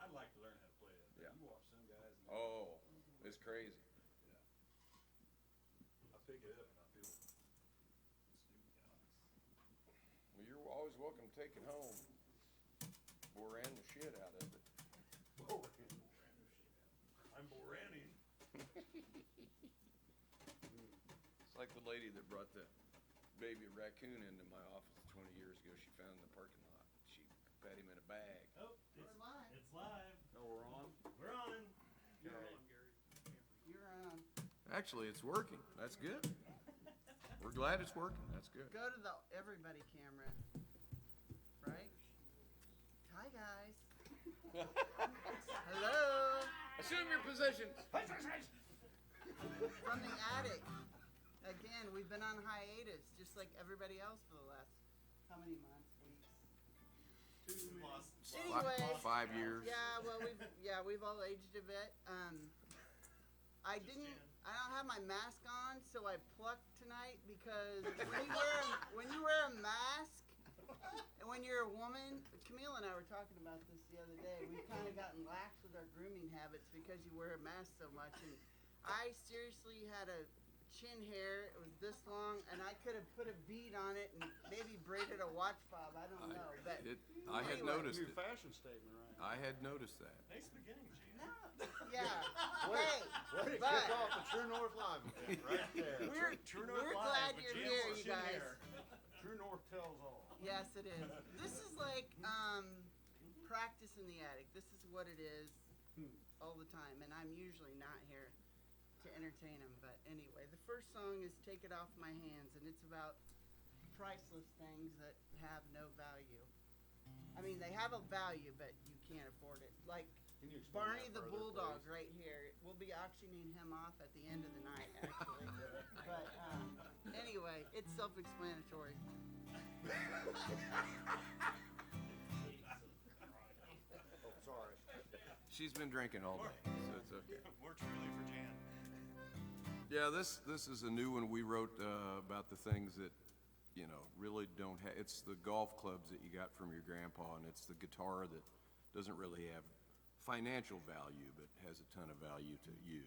I'd like to learn how to play it. Yeah. You watch some guys. And Oh, it's crazy. yeah. I pick it up and I feel it's stupid. Well, you're always welcome to take it home. Boran the shit out of it. I'm Borani. It's like the lady that brought the baby raccoon into my office 20 years ago. She found in the parking lot. She put him in a bag. Oh, it's live. It's live. Oh, we're on? We're on. You're Okay. on, Gary. You're on. Actually, it's working. That's good. We're glad it's working. That's good. Go to the everybody camera. Right? Hi, guys. Hello. Assume your position. From the attic. Again, we've been on hiatus, just like everybody else for the last, how many months, weeks? Anyway. 5 years. Yeah, well, we've all aged a bit. I don't have my mask on, so I plucked tonight because when you wear a mask, and when you're a woman, Camille and I were talking about this the other day. We've kind of gotten lax with our grooming habits because you wear a mask so much. And I seriously had a chin hair. It was this long, and I could have put a bead on it and maybe braided a watch fob. I don't know, but I had anyway. noticed Your it. fashion statement, right? I had noticed that. Nice beginning, Gene. no, yeah. Way to but kick off the True North Live event right there. True North we're Live glad with you're Jim here, with you chin guys. hair. True North tells all. Yes, it is. This is like practice in the attic. This is what it is all the time, and I'm usually not here to entertain them. But anyway, the first song is "Take It Off My Hands," and it's about priceless things that have no value. I mean, they have a value, but you can't afford it. Like Can you explain Barney that the further, Bulldog please? right here. We'll be auctioning him off at the end of the night, actually. But anyway, it's self-explanatory. Oh, sorry. She's been drinking all day, so it's okay. More truly for Jan. Yeah, this is a new one we wrote about the things that, really don't have. It's the golf clubs that you got from your grandpa, and it's the guitar that doesn't really have financial value, but has a ton of value to you.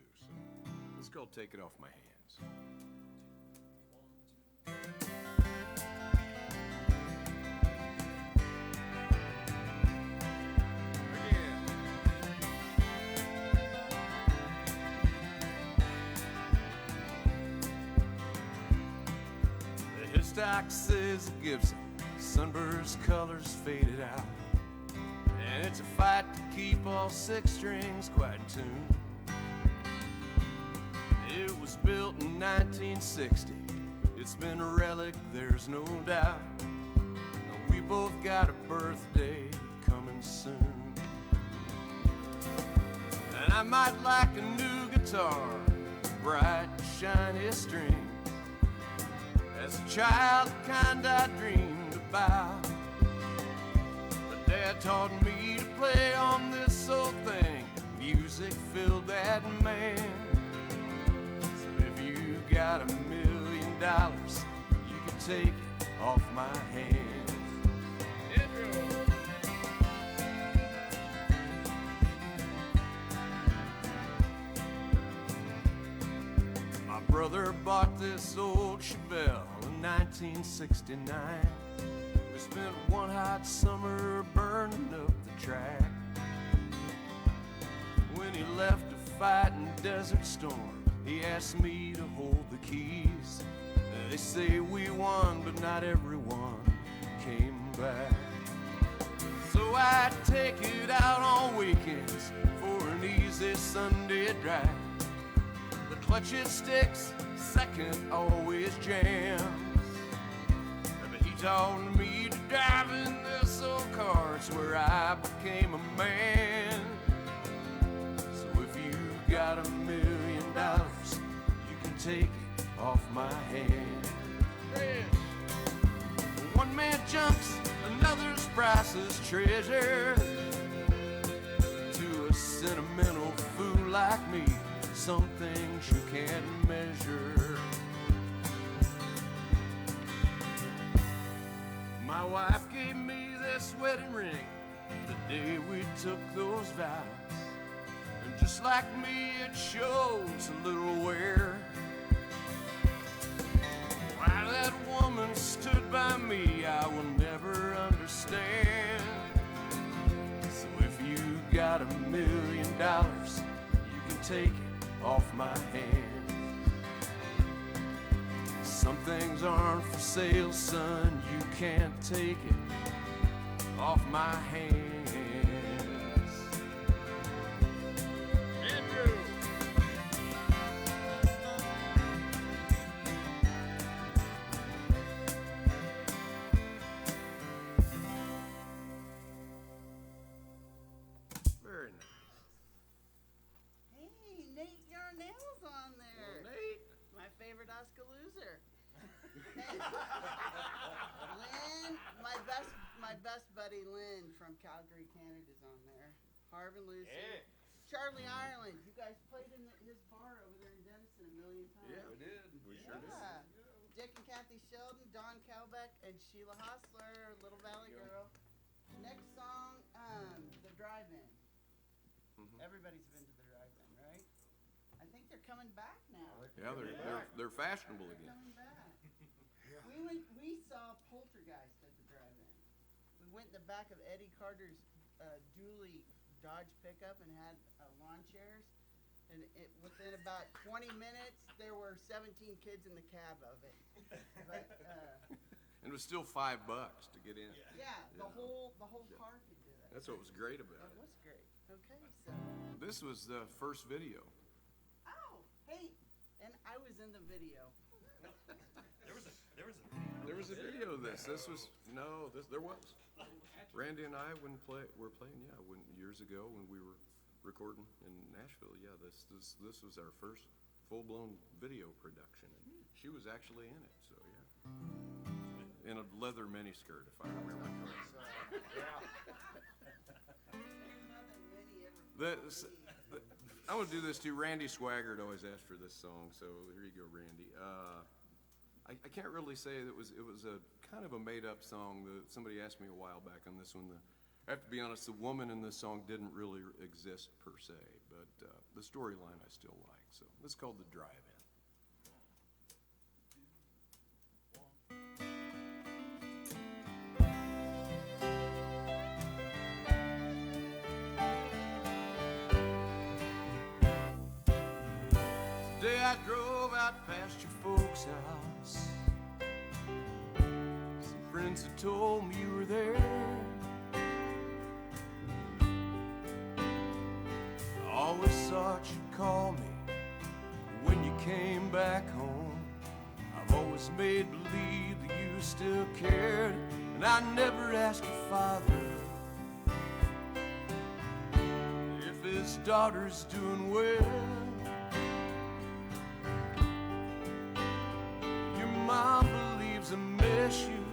So it's called "Take It Off My Hands." His stock says it gives him sunburst colors faded out, and it's a fight to keep all 6 strings quite in tune. It was built in 1960. It's been a relic, there's no doubt. And we both got a birthday coming soon. And I might like a new guitar, bright, shiny string. As a child, the kind I dreamed about. But Dad taught me to play on this old thing. Music filled that man. So if you got $1 million, you can take it off my hands. My brother bought this old Chevelle in 1969. We spent one hot summer burning up the track. When he left to fight in Desert Storm, he asked me to hold the keys. They say we won, but not everyone came back. So I take it out on weekends for an easy Sunday drive. The clutch it sticks, second always jams. But he taught me to drive in this old car. It's where I became a man. So if you got $1 million, you can take it off my hands. One man jumps, another's priceless treasure. To a sentimental fool like me, some things you can't measure. My wife gave me this wedding ring the day we took those vows. And just like me, it shows a little wear. Why that woman stood by me, I will never understand. So if you got $1 million, you can take it off my hands. Some things aren't for sale, son, you can't take it off my hands. Andrew. Very nice. Hey, Nate Yarnell's on there. Nate. My favorite Oskalooser. Hey, Lynn, my best buddy Lynn from Calgary, Canada's on there. Harvin Lucy. Yeah. Charlie Ireland. You guys played in his bar over there in Denison a million times. Yeah, we did. We sure did. Yeah. Dick and Kathy Sheldon, Don Calbeck, and Sheila Hostler, Little Valley Girl. Next song, The Drive-In. Mhm. Everybody's been to the Drive-In, right? I think they're coming back now. Yeah, they're fashionable They're again. coming back. Yeah. We saw Poltergeist at the Drive-In. We went in the back of Eddie Carter's Dually Dodge pickup and had lawn chairs. And within about 20 minutes, there were 17 kids in the cab of it. But And it was still $5 to get in. yeah, the whole car could do that. That's what was great about That it. was great. Okay, so This was the first video. oh hey, and I was in the video. There was a video. There was a video of this. There was. Randy and I were playing, years ago when we were recording in Nashville. Yeah, this was our first full-blown video production. And she was actually in it, so yeah. In a leather miniskirt, if I remember correctly. I'm gonna do this too. Randy Swaggart always asked for this song, so here you go, Randy. I can't really say it was a kind of a made-up song. Somebody asked me a while back on this one. I have to be honest, the woman in this song didn't really exist per se, but the storyline I still like. So this is called The Drive-In. Today I drove out past your folks' house. Some friends had told me you were there. I always thought you'd call me when you came back home. I've always made believe that you still cared, and I never asked your father if his daughter's doing well. Mom believes I miss you.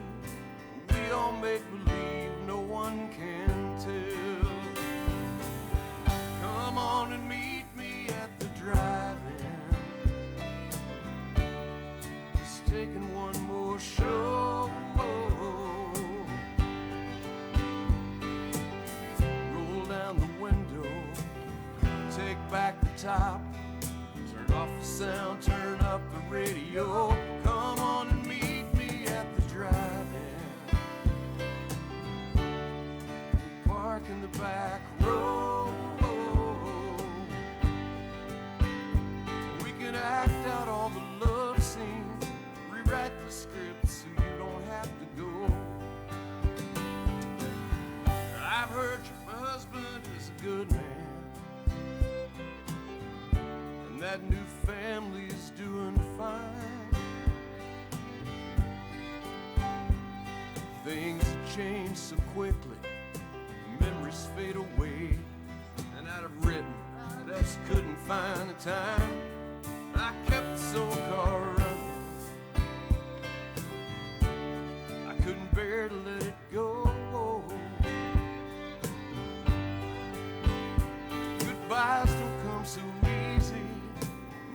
We all make believe, no one can tell. Come on and meet me at the drive-in. Just taking one more show. Roll down the window, take back the top. Turn off the sound, turn up the radio. Come on and meet me at the drive-in. Park in the back row. We can act out all the love scenes, rewrite the script so you don't have to go. I've heard your husband is a good man, that new family's doing fine. Things change so quickly, memories fade away, and I'd have written, but I just couldn't find the time. I kept the soul car running. I couldn't bear to let it go. Goodbyes don't come so easy.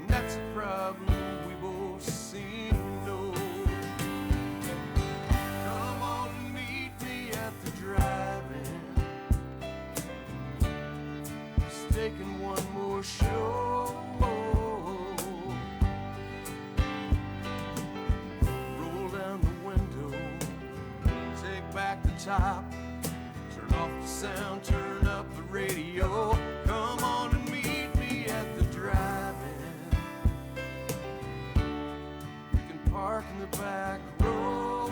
That's a problem we both seem to know. Come on and meet me at the drive-in. top. Turn off the sound, turn up the radio. Come on and meet me at the drive-in. We can park in the back row.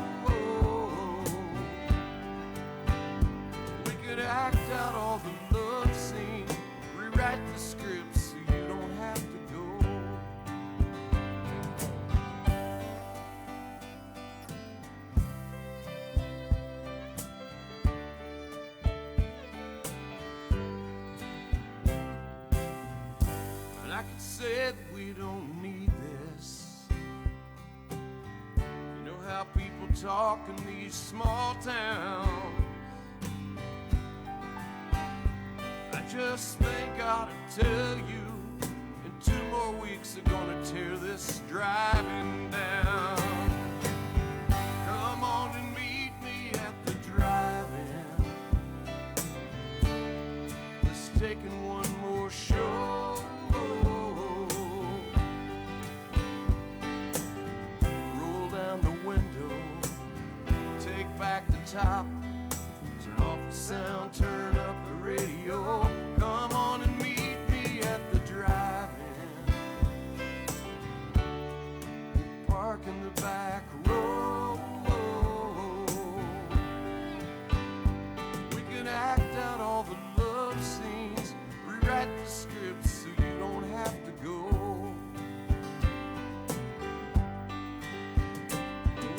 We could act out all the love scenes, rewrite the script so you don't have to go. And I could say that we don't need this. You know how people talk in these small towns. I just think I ought to tell you, in 2 more weeks they're gonna tear this driving down. Come on and meet me at the drive-in. Just taking one more show. Roll down the window, take back the top. Turn off the sound, turn up the radio. Come on and meet me at the drive-in. Park in the back row. We can act out all the love scenes, rewrite the script so you don't have to go.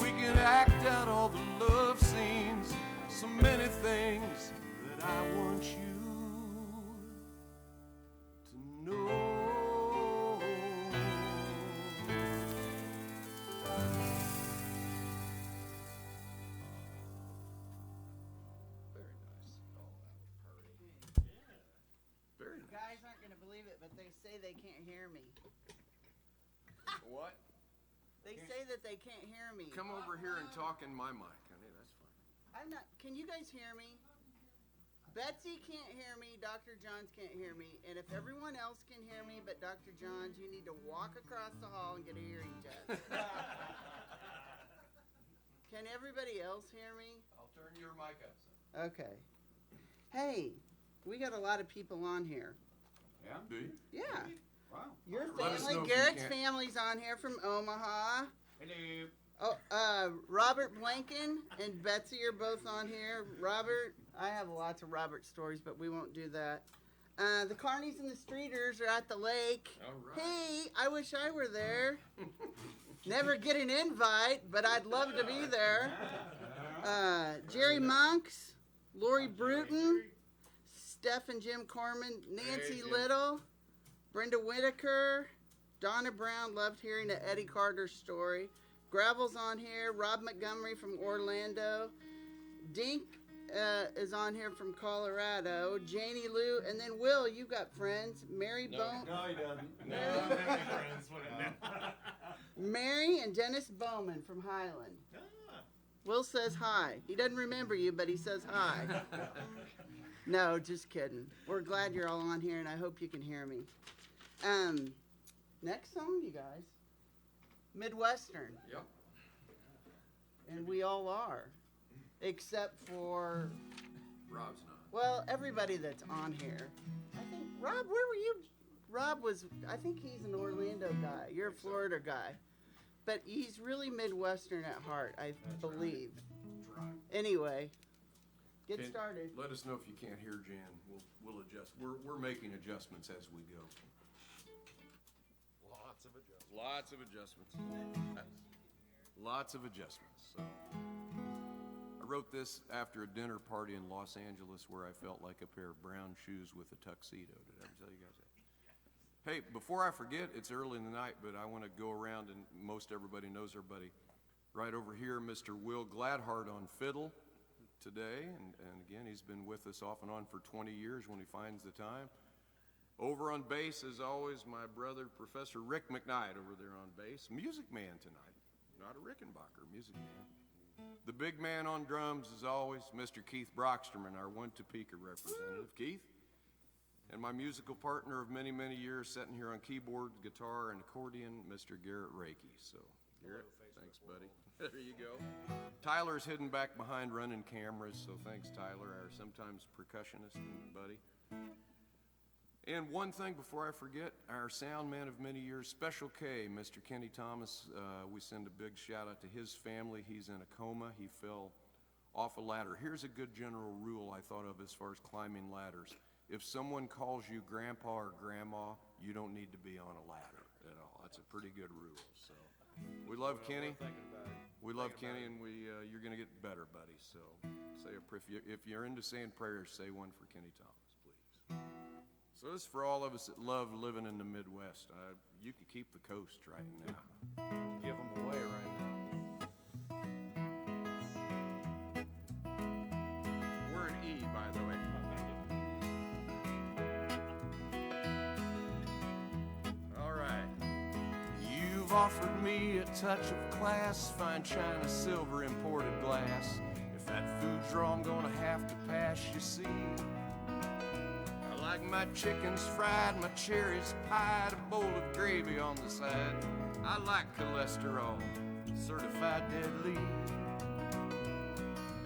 We can act out all the love scenes, so many things that I want you to know. Very nice. Very You guys aren't gonna believe it, but they say they can't hear me. What? They say that they can't hear me. Come over here and talk in my mic, honey. That's fine. I'm not. Can you guys hear me? Betsy can't hear me. Dr. Johns can't hear me. And if everyone else can hear me but Dr. Johns, you need to walk across the hall and get a hearing test. Can everybody else hear me? I'll turn your mic up some. Okay. Hey, we got a lot of people on here. Yeah? Do you? Yeah. Wow. Your Let us know family, if you Garrett's can't. family's on here from Omaha. Hello. Oh, Robert Blanken and Betsy are both on here. Robert, I have lots of Robert stories, but we won't do that. The Carnies and the Streeters are at the lake. All right. Hey, I wish I were there. Never get an invite, but I'd love to be there. Jerry Monks, Lori Bruton, Steph and Jim Corman, Nancy Jim. Little, Brenda Whitaker, Donna Brown, loved hearing the Eddie Carter story. Gravel's on here, Rob Montgomery from Orlando, Dink is on here from Colorado, Janie Lou, and then Will, you got friends, Mary Bone. No, he doesn't. No, I don't have any friends. What Mary and Dennis Bowman from Highland. Will says hi. He doesn't remember you, but he says hi. No, just kidding. We're glad you're all on here, and I hope you can hear me. Next song, you guys. Midwestern. Yep. And we all are. Except for, Rob's not. well, everybody that's on here. I think, Rob, where were you? Rob was, I think he's an Orlando guy. You're a Florida guy. But he's really Midwestern at heart, I believe. That's right. Anyway, get Can- started. Let us know if you can't hear Jan. We'll adjust. We're making adjustments as we go. Lots of adjustments. Lots of adjustments. Lots of adjustments. So, I wrote this after a dinner party in Los Angeles where I felt like a pair of brown shoes with a tuxedo. Did I ever tell you guys that? Hey, before I forget, it's early in the night, but I want to go around, and most everybody knows our buddy right over here, Mr. Will Gladheart on fiddle today. And again, he's been with us off and on for 20 years when he finds the time. Over on bass, as always, my brother, Professor Rick McKnight, over there on bass. Music man tonight. Not a Rickenbacker, music man. The big man on drums, as always, Mr. Keith Brocksterman, our one Topeka representative. Keith? And my musical partner of many, many years, sitting here on keyboard, guitar, and accordion, Mr. Garrett Reiki. So, Garrett, thanks, buddy. There you go. Tyler's hidden back behind running cameras, so thanks, Tyler, our sometimes percussionist and buddy. And one thing before I forget, our sound man of many years, Special K, Mr. Kenny Thomas, we send a big shout out to his family. He's in a coma. He fell off a ladder. Here's a good general rule I thought of as far as climbing ladders. If someone calls you grandpa or grandma, you don't need to be on a ladder at all. That's a pretty good rule. So we love Kenny. We love Kenny, and you're going to get better, buddy. So say a prayer. If you're into saying prayers, say one for Kenny Thomas, please. So this is for all of us that love living in the Midwest. You can keep the coast right now. Give them away right now. We're an E, by the way. All right. You've offered me a touch of class, fine china, silver, imported glass. If that food's raw, I'm gonna have to pass, you see. I like my chickens fried, my cherries pied, a bowl of gravy on the side. I like cholesterol, certified deadly.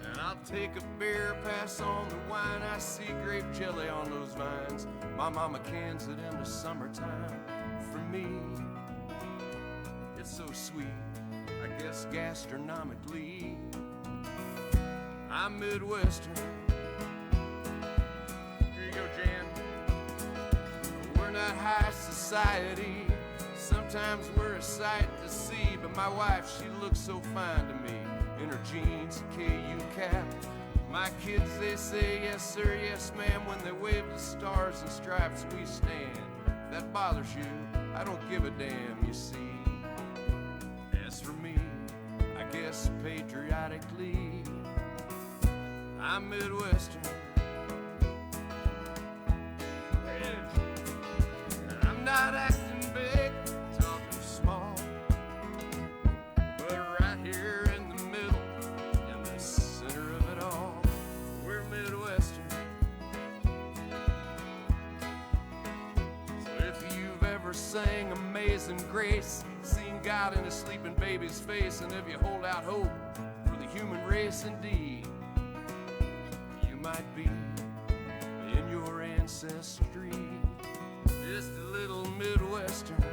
And I'll take a beer, pass on the wine. I see grape jelly on those vines. My mama cans it in the summertime for me. It's so sweet, I guess gastronomically. I'm Midwestern. Here you go, Jan. We're not high society. Sometimes we're a sight to see, but my wife, she looks so fine to me in her jeans and KU cap. My kids, they say yes sir, yes ma'am when they wave the stars and stripes we stand. If that bothers you, I don't give a damn, you see. As for me, I guess patriotically, I'm Midwestern. I'm not acting big, talking small, but right here in the middle, in the center of it all, we're Midwestern. So if you've ever sang Amazing Grace, seen God in a sleeping baby's face, and if you hold out hope for the human race indeed, you might be in your ancestry just a little Midwestern.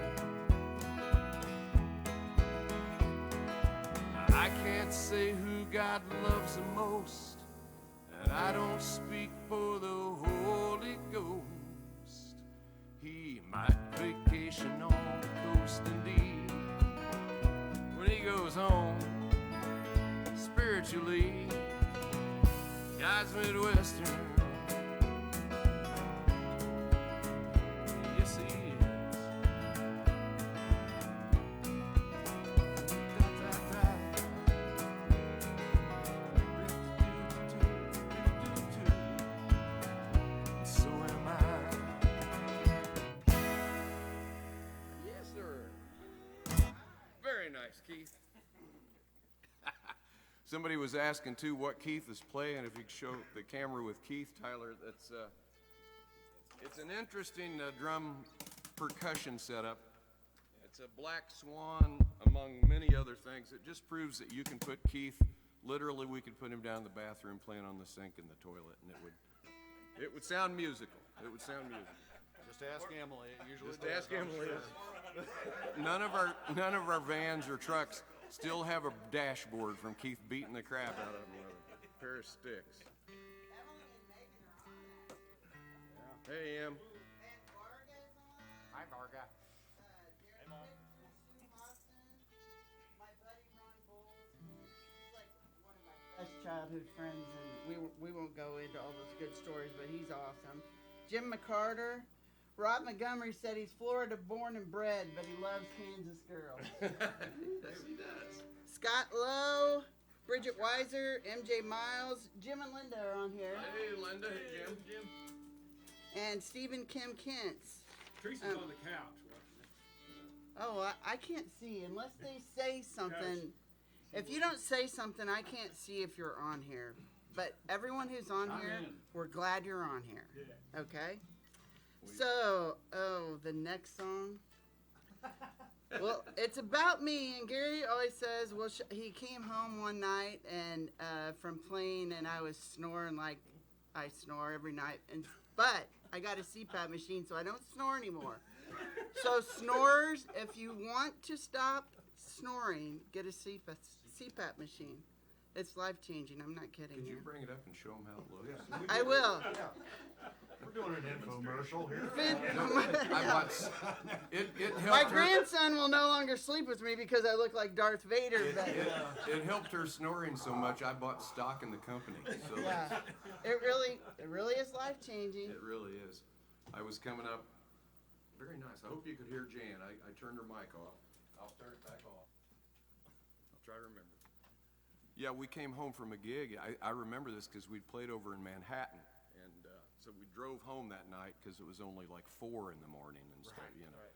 I can't say who God loves the most, and I don't speak for the Holy Ghost. He might vacation on the coast indeed when he goes home spiritually. God's Midwestern. Yes, he is. So am I. Yes, sir. Very nice, Keith. Somebody was asking too what Keith is playing. If you could show the camera with Keith, Tyler, that's it's an interesting drum percussion setup. It's a Black Swan among many other things. It just proves that you can put Keith. Literally, we could put him down in the bathroom playing on the sink in the toilet, and it would sound musical. It would sound musical. Just ask Emily. It usually Just does, ask I'm Emily. sure. None of our vans or trucks still have a dashboard from Keith beating the crap out of them with a pair of sticks. Emily and Megan are on that. Hey, Em. And Varga's on. Hi, Varga. Derek Pitcher, Sue Hobson, my buddy Ron Bowles. He's like one of my best childhood friends, and we won't go into all those good stories, but he's awesome. Jim McCarter. Rob Montgomery said he's Florida born and bred, but he loves Kansas girls. Yes, he does. Scott Lowe, Bridget Weiser, MJ Miles, Jim and Linda are on here. Hey, Linda. Hey, Jim. And Stephen Kim Kentz. Teresa's on the couch. Oh, I can't see unless they say something. If you don't say something, I can't see if you're on here. But everyone who's on I'm here, in. we're glad you're on here. Yeah. Okay? So, the next song. Well, it's about me, and Gary always says, well, he came home one night and from playing, and I was snoring like I snore every night, but I got a CPAP machine, so I don't snore anymore. So snorers, if you want to stop snoring, get a CPAP machine. It's life-changing. I'm not kidding Could you you. bring it up and show them how it looks? I will. We're doing an infomercial here. I watched. It helped My her. grandson will no longer sleep with me because I look like Darth Vader. It helped her snoring so much. I bought stock in the company. So Yeah, it really is life-changing. it really is. I was coming up. Very nice. I hope you could hear Jan. I turned her mic off. I'll turn it back off. I'll try to remember. Yeah, we came home from a gig. I remember this because we'd played over in Manhattan, and so we drove home that night because it was only like 4 in the morning and stuff, you know.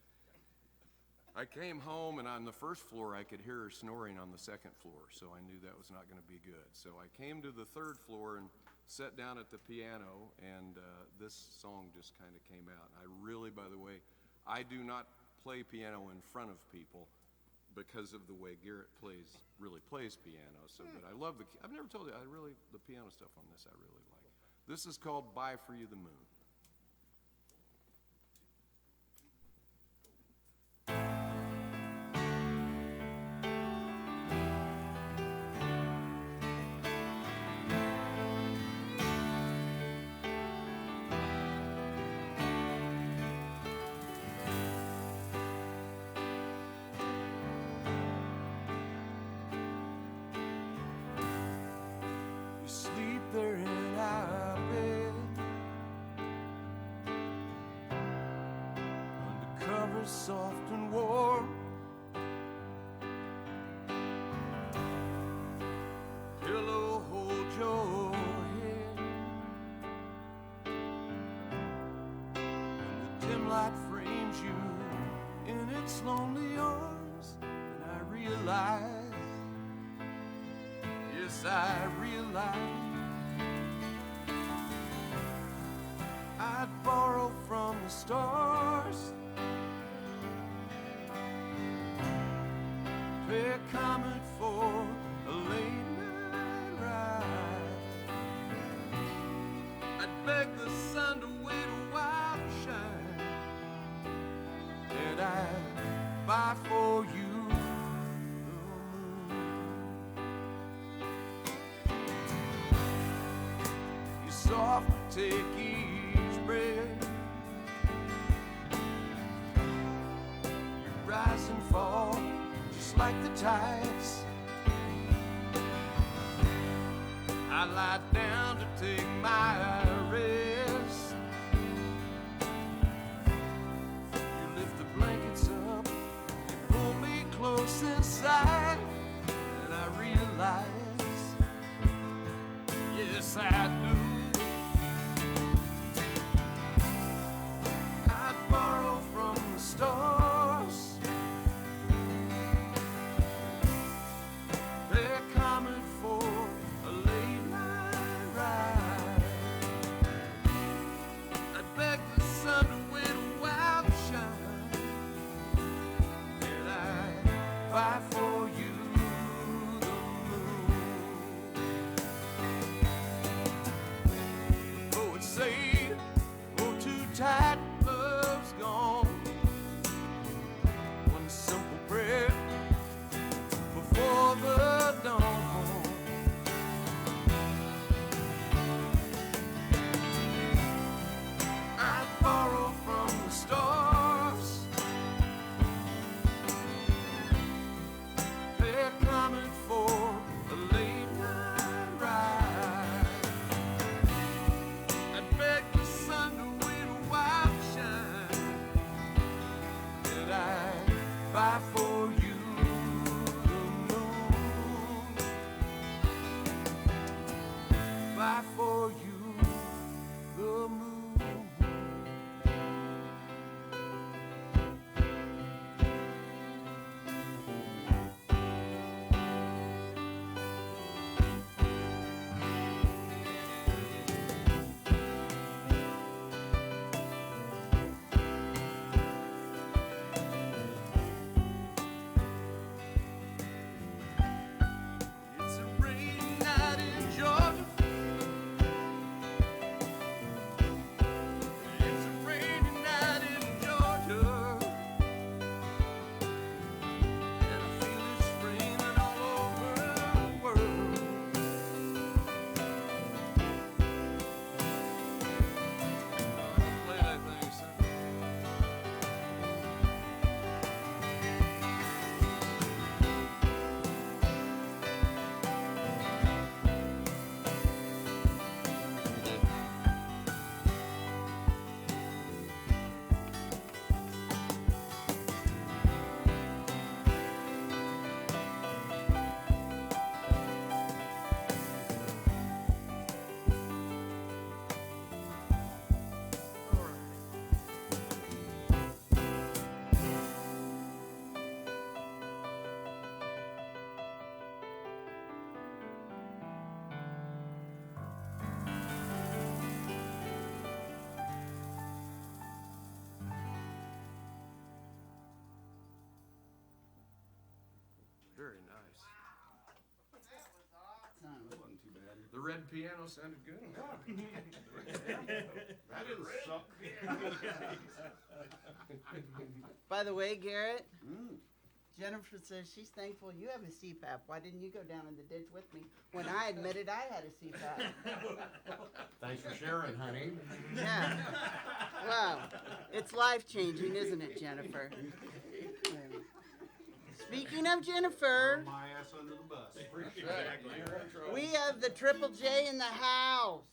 I came home, and on the first floor, I could hear her snoring on the second floor, so I knew that was not going to be good. So I came to the third floor and sat down at the piano, and this song just kind of came out. I really, by the way, I do not play piano in front of people because of the way Garrett really plays piano. So, but I love I've never told you, the piano stuff on this I really like. This is called Buy For You the Moon. Sleep there in our bed, under covers soft and warm. Pillow hold your head, and the dim light frames you in its lonely arms. And I realize, yes, I realize I'd borrow from the stars, pay a comet for a late night ride. I'd beg the sun to wait a while to shine, and I'd buy for you soft to take each breath. You rise and fall just like the tides. I lie down to take my rest. You lift the blankets up, you pull me close inside, and I realize, yes, I do. Borrow from the stars, they're coming for a late night ride. I'd beg the sun to wait a while to shine, and I'd buy for you the moon. The poets say, hold too tight, love's gone. One simple prayer before the dawn. I borrow from the stars, they're coming for a late night ride. I beg Very nice. Awesome. Wasn't too bad. The red piano sounded good. That didn't suck. By the way, Garrett, Jennifer says she's thankful you have a CPAP. Why didn't you go down in the ditch with me when I admitted I had a CPAP? Thanks for sharing, honey. Yeah. Wow. It's life-changing, isn't it, Jennifer? Speaking of Jennifer, Throw my ass under the bus. we have the Triple J in the house.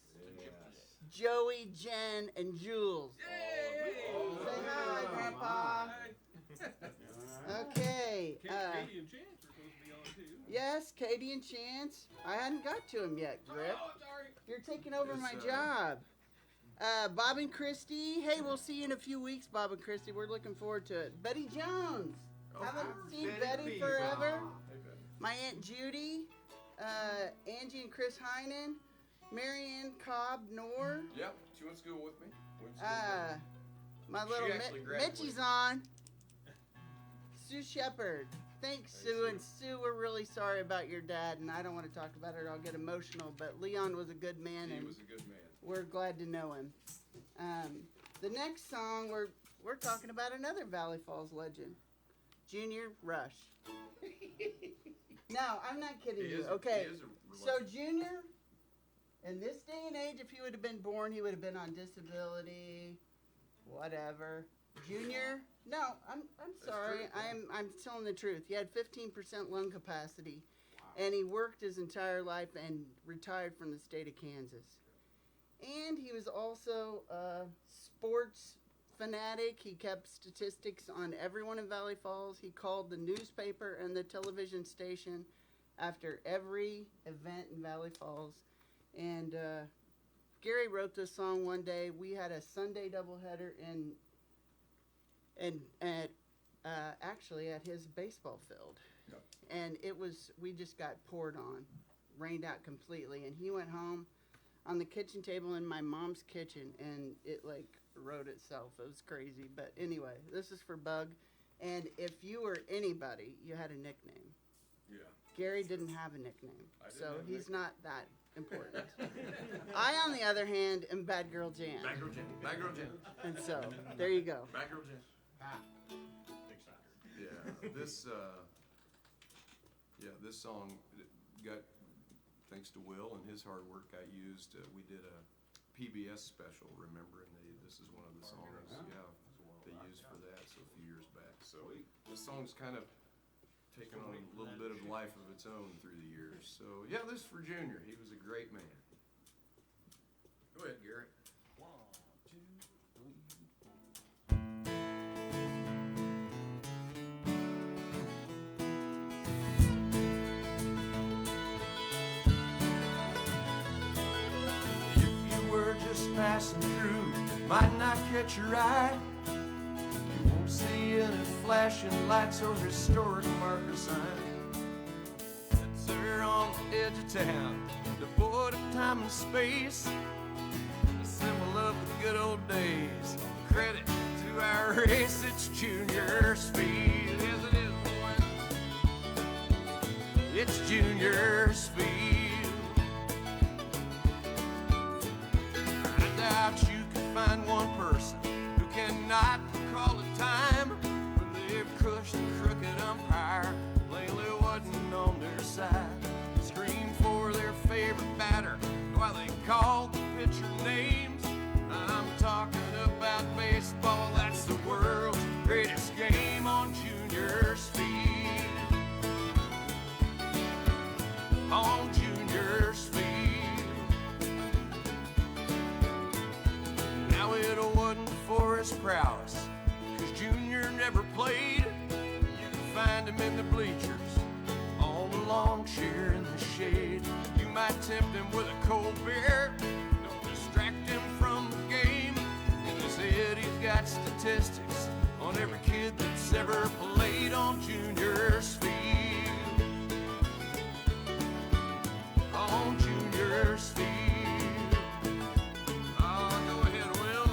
Joey, Jen, and Jules. Say hi, Grandpa. Okay. Katie and Chance are supposed to be on too. Yes, Katie and Chance. I hadn't got to him yet, Grip. Oh, sorry. You're taking over Yes, my sir. job. Bob and Christy. Hey, we'll see you in a few weeks, Bob and Christy. We're looking forward to it. Betty Jones. Haven't seen Betty forever. My Aunt Judy. Angie and Chris Heinen. Marianne Cobb Knorr. Yep, she went to school with me. Went to school with me. My She little actually graduated. Mitchie's on. Sue Shepard. Thanks, Hey, Sue. Sue. And Sue, we're really sorry about your dad, and I don't want to talk about it. I'll get emotional. But Leon was a good man, He and was a good man. we're glad to know him. The next song we're talking about another Valley Falls legend, Junior Rush. No, I'm not kidding He you. is- Okay, he is a so legend. Junior, in this day and age, if he would have been born, he would have been on disability, whatever. Junior, no, I'm sorry. true. I'm telling the truth. He had 15% lung capacity, and he worked his entire life and retired from the state of Kansas. And he was also a sports fanatic. He kept statistics on everyone in Valley Falls. He called the newspaper and the television station after every event in Valley Falls. And Gary wrote this song one day. We had a Sunday doubleheader actually at his baseball field. Yep. And we just got poured on, rained out completely. And he went home on the kitchen table in my mom's kitchen, and it like wrote itself. It was crazy. But anyway, this is for Bug. And if you were anybody, you had a nickname. Yeah. Gary didn't have a nickname, I didn't so have a he's nickname. not that important. I, on the other hand, am Bad Girl Jan. Bad Girl Jen. Bad Girl Jen. And so, there you go. Bad Girl Jen. Yeah, this song got, thanks to Will and his hard work, I used, we did a PBS special, remember, and this is one of the songs, they used for that, so a few years back. So the song's kind of taken on a little bit of life of its own through the years. So yeah, this is for Junior. He was a great man. Go ahead, Garrett. If you were just passing through, might not catch your eye. You won't see any flashing lights or historic marker sign. That's there on the edge of town, devoid of time and space. A symbol of the good old days. Credit to our race, it's Junior Speed. Yes, it is, boy. It's Junior Speed. I doubt you can find one person who cannot recall a time when they've crushed a crooked umpire, plainly wasn't on their side. Screamed for their favorite batter while they called the pitcher names. I'm talking about baseball, that's the world's greatest game on Junior Speed. On Junior Speed. Now it wasn't for his prowess, 'cause Junior never played. You can find him in the bleachers, on the lawn chair in the shade. You might tempt him with a cold beer, don't distract him from the game. In his head he's got statistics on every kid that's ever played on Junior Speed. On Junior Speed. Oh, go ahead, Will.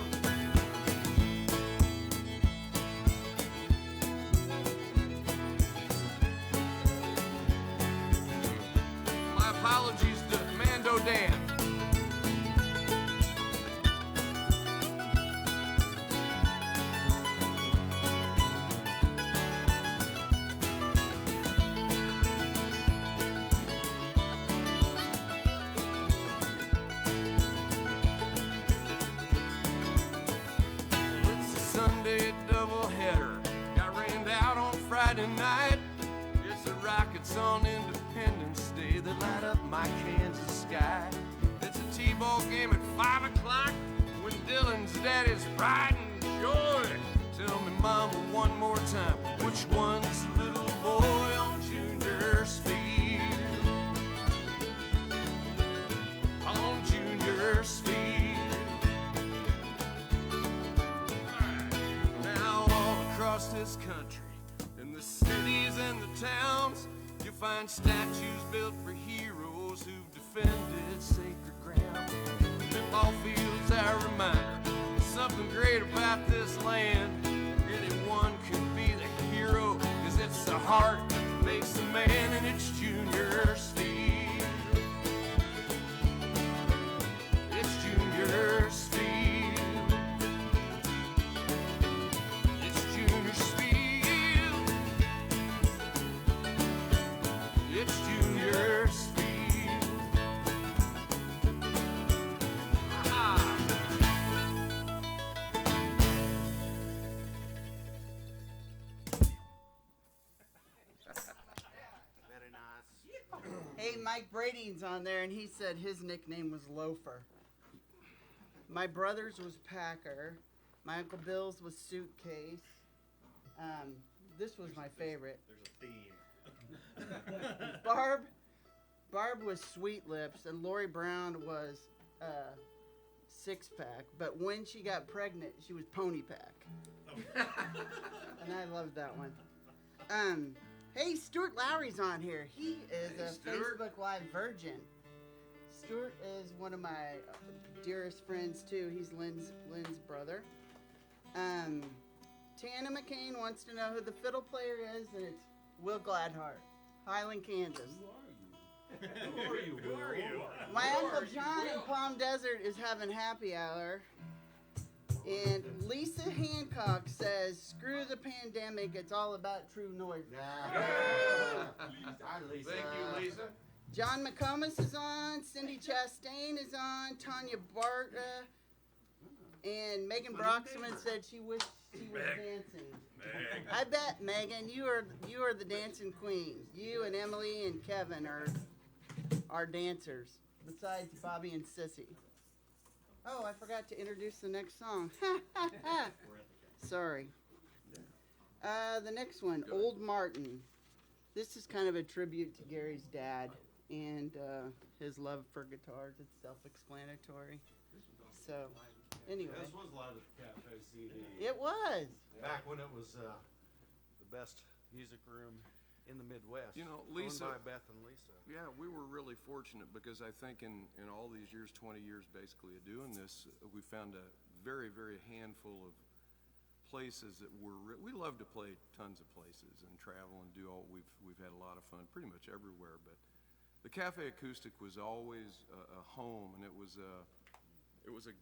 Sunday doubleheader got rained out on Friday night. It's the rockets on Independence Day that light up my Kansas sky. It's a T-ball game at 5 o'clock when Dylan's daddy's pride and joy. Tell me, mama, one more time, which one's the little boy on Junior's field? On Junior's field. Now all across this country, in the cities and the towns, you'll find statues built for heroes who've defended sacred ground. Football fields are a reminder, something great about this land. Anyone can be the hero, 'cause it's the heart that makes the man, and it's Junior's field. It's Junior's field. It's Junior's field. It's Junior's field. Very nice. Hey, Mike Brady's on there, and he said his nickname was Loafer. My brother's was Packer. My Uncle Bill's was Suitcase. This was my favorite. There's a theme. Barb was Sweet Lips, and Lori Brown was Six Pack. But when she got pregnant, she was Pony Pack. And I loved that one. Hey, Stuart Lowry's on here. He is a Stuart. Facebook Live virgin. Stuart is one of my dearest friends too. He's Lynn's brother. Tana McCain wants to know who the fiddle player is, and it's Will Gladheart, Highland, Kansas. Who are you? My Uncle John in Palm Desert is having happy hour. And Lisa Hancock says, screw the pandemic, it's all about true noise. Hi, Lisa. Thank you, Lisa. John McComas is on, Cindy Chastain is on, Tanya Barta, and Megan Broxman said she wished she was dancing. I bet, Megan, you are the dancing queen. You and Emily and Kevin are dancers, besides Bobby and Sissy. Oh, I forgot to introduce the next song. Sorry. The next one, Old Martin. This is kind of a tribute to Gary's dad and his love for guitars. It's self-explanatory. So, anyway. This was live at the Cafe CD. It was. Back when it was the best music room in the Midwest. You know, owned Lisa- by Beth and Lisa. Yeah, we were really fortunate because I think in all these years, 20 years basically of doing this, we found a very, very handful of places that we love to play tons of places and travel and do all, we've had a lot of fun pretty much everywhere, but the Cafe Acoustic was always a home, and it was a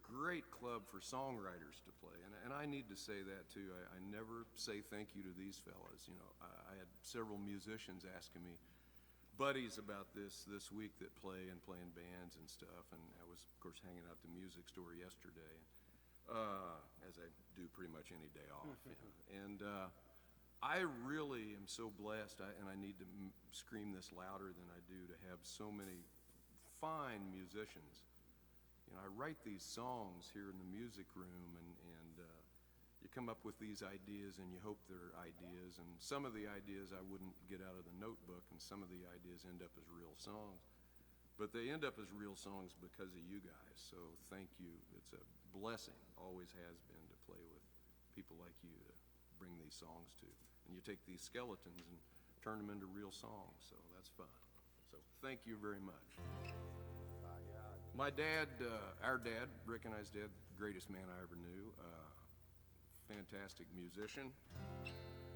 great club for songwriters to play, and I need to say that too. I never say thank you to these fellas. You know, I had several musicians asking me, buddies, about this week that play and playing bands and stuff, and I was of course hanging out at the music store yesterday, as I do pretty much any day off. You know. And I really am so blessed, and I need to scream this louder than I do, to have so many fine musicians. You know, I write these songs here in the music room, and you come up with these ideas, and you hope they're ideas, and some of the ideas I wouldn't get out of the notebook, and some of the ideas end up as real songs. But they end up as real songs because of you guys, so thank you. It's a blessing, always has been, to play with people like you to bring these songs to. And you take these skeletons and turn them into real songs, so that's fun. So thank you very much. My dad, our dad, Rick and I's dad, greatest man I ever knew, fantastic musician.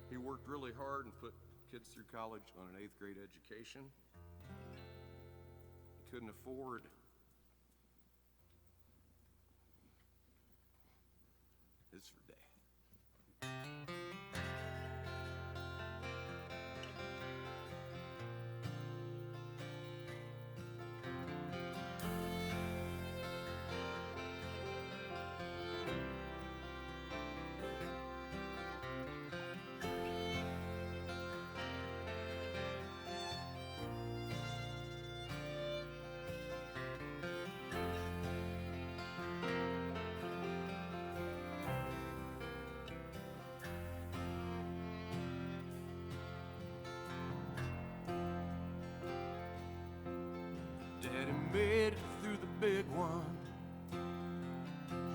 He worked really hard and put kids through college on an 8th grade education. He couldn't afford his day. Daddy made it through the big one,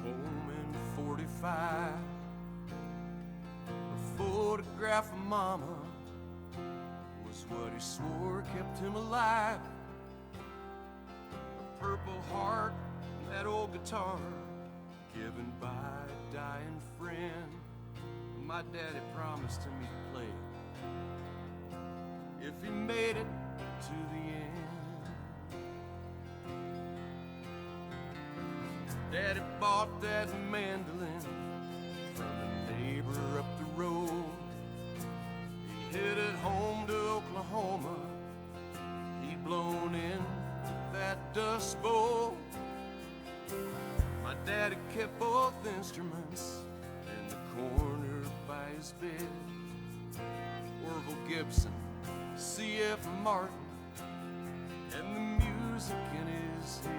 home in 45. A photograph of Mama was what he swore kept him alive. A Purple Heart and that old guitar given by a dying friend. My daddy promised him he'd play if he made it to the end. Daddy bought that mandolin from a neighbor up the road. He headed home to Oklahoma. He'd blown in that dust bowl. My daddy kept both instruments in the corner by his bed. Orville Gibson, C.F. Martin, and the music in his head.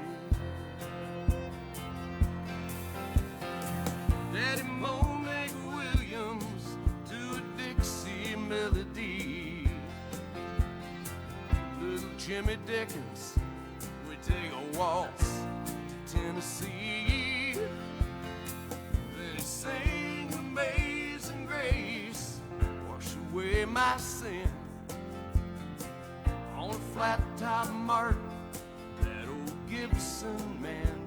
Daddy moaned Meg Williams to a Dixie melody. Little Jimmy Dickens, we take a waltz to Tennessee. Then he sang Amazing Grace, wash away my sin. On a flat top Martin, that old Gibson mandolin.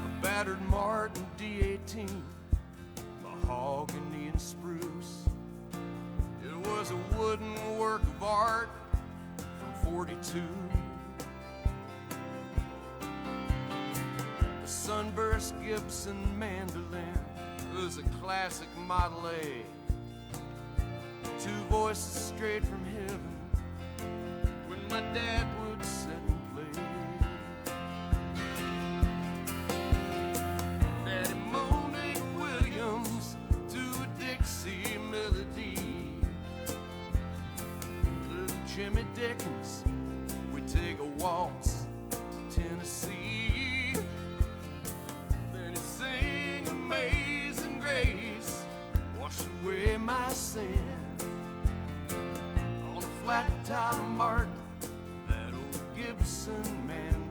A battered Martin D18, mahogany and spruce. It was a wooden work of art from 42. The Sunburst Gibson mandolin was a classic Model A. Two voices straight from heaven when my dad would sit and play. Daddy moaned Meg Williams to a Dixie melody. Little Jimmy Dickens, we take a waltz to Tennessee. Then he sang Amazing Grace, wash away my sin. On a flat top Martin, that old Gibson mandolin.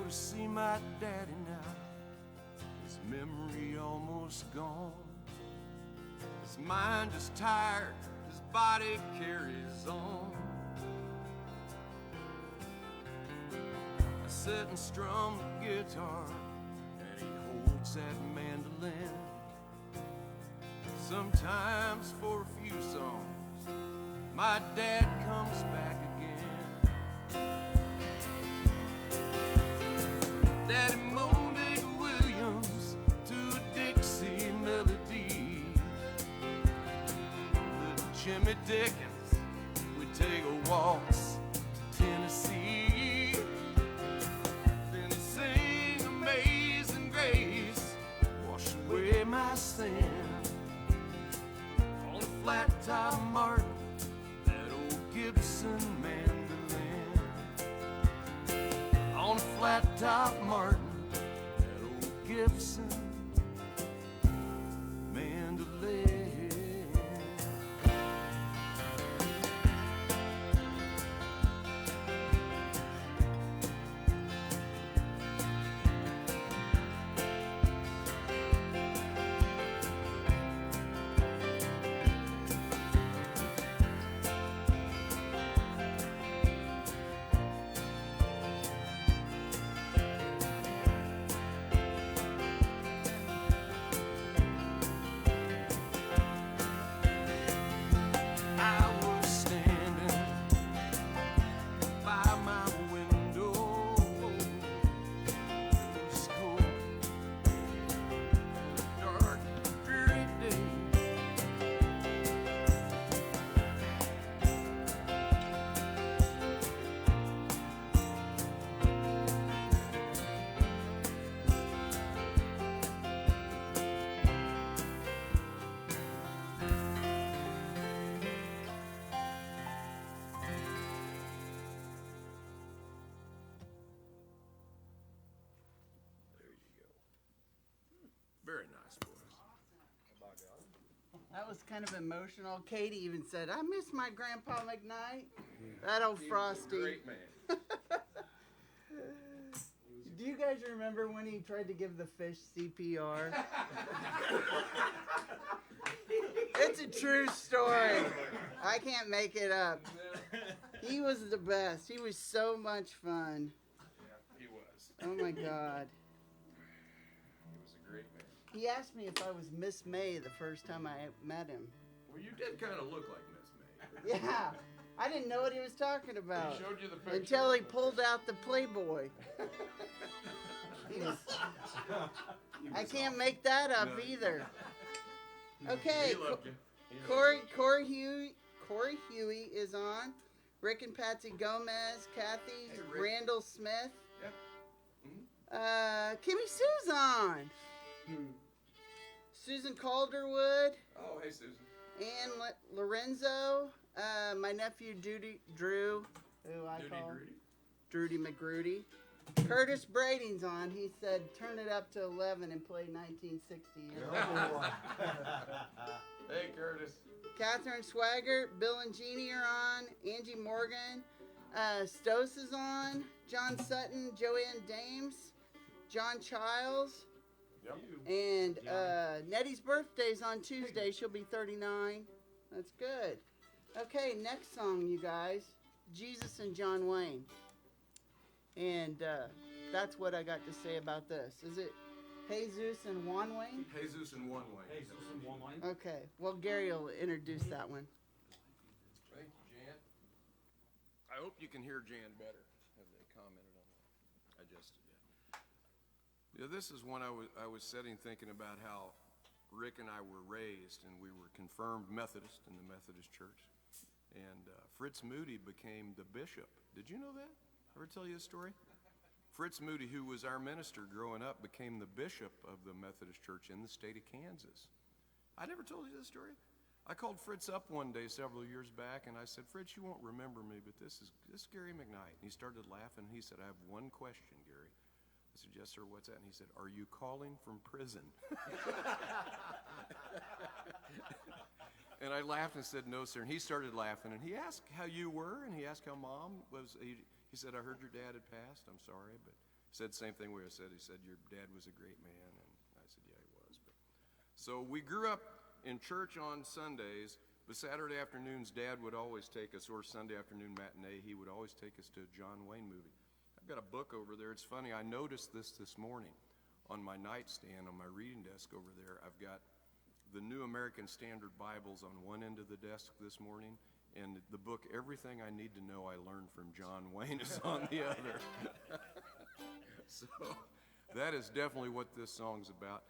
See my daddy now, his memory almost gone. His mind is tired, his body carries on. I sit and strum the guitar, and he holds that mandolin. Sometimes for a few songs, my dad comes back again. Daddy moaned Meg Williams to a Dixie melody. Little Jimmy Dickens, we take a waltz to Tennessee. Then he sang Amazing Grace, wash away my sin. On a flat top Martin, that old Gibson mandolin. On a flat top Martin, that old Gibson mandolin. Very nice boys. That was kind of emotional. Katie even said, I miss my Grandpa McKnight. That old Frosty. Great man. Do you guys remember when he tried to give the fish CPR? It's a true story. I can't make it up. He was the best. He was so much fun. Yeah, he was. Oh my God. He was a great man. He asked me if I was Miss May the first time I met him. Well, you did kind of look like Miss May. Yeah. I didn't know what he was talking about. He showed you the picture. Until he pulled out the Playboy. He was, I can't make that up either. Okay. He loved you. Corey Huey is on. Rick and Patsy Gomez, Kathy, Hey, Rick. Randall Smith. Yep. Kimmy Sue's on. Susan Calderwood, Oh, hey, Susan. Ann Lorenzo, my nephew Drew, who I Duty call Grudy. Drudy McGrudy. Curtis Brading's on. He said, turn it up to 11 and play 1960. Hey, Curtis. Catherine Swagger, Bill and Jeannie are on. Angie Morgan, Stos is on. John Sutton, Joanne Dames, John Childs, Yep. and Nettie's birthday's on Tuesday. She'll be 39. That's good. Okay, next song, you guys. Jesus and John Wayne. And that's what I got to say about this. Is it Jesus and Juan Wayne? Jesus and one way. Hey, Susan, one line. Okay. Well, Gary will introduce that one. Thank you, Jan. I hope you can hear Jan better. Have they commented on that? I just did. Yeah, this is one I was sitting thinking about how Rick and I were raised, and we were confirmed Methodist in the Methodist Church. And Fritz Moody became the bishop. Did you know that? Ever tell you a story? Fritz Moody, who was our minister growing up, became the bishop of the Methodist Church in the state of Kansas. I never told you this story. I called Fritz up one day several years back, and I said, Fritz, you won't remember me, but this is Gary McKnight. And he started laughing. He said, I have one question, Gary. I said, yes, sir, what's that? And he said, are you calling from prison? And I laughed and said, no, sir. And he started laughing, and he asked how you were, and he asked how Mom was. He said, I heard your dad had passed. I'm sorry, but he said the same thing we said. He said, your dad was a great man, and I said, yeah, he was. So we grew up in church on Sundays, but Saturday afternoons, Dad would always take us, or Sunday afternoon matinee, he would always take us to a John Wayne movie. I've got a book over there. It's funny, I noticed this morning on my nightstand, on my reading desk over there. I've got the New American Standard Bibles on one end of the desk this morning, and the book, Everything I Need to Know I Learned from John Wayne, is on the other. So that is definitely what this song's about.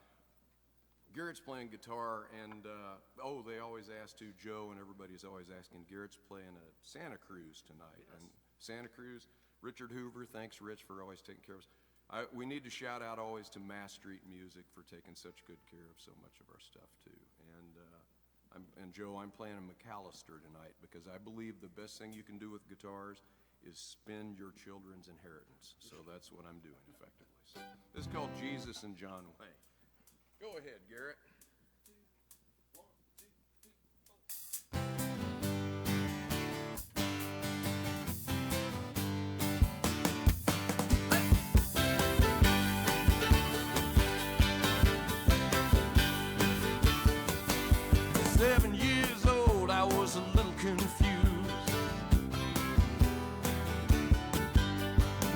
Garrett's playing guitar, and they always ask to Joe, and everybody's always asking. Garrett's playing a Santa Cruz tonight, and Santa Cruz, Richard Hoover, thanks Rich for always taking care of us. We need to shout out always to Mass Street Music for taking such good care of so much of our stuff too. And Joe, I'm playing a McAllister tonight because I believe the best thing you can do with guitars is spend your children's inheritance. So that's what I'm doing effectively. So this is called Jesus and John Wayne. Go ahead, Garrett. 7 years old, I was a little confused.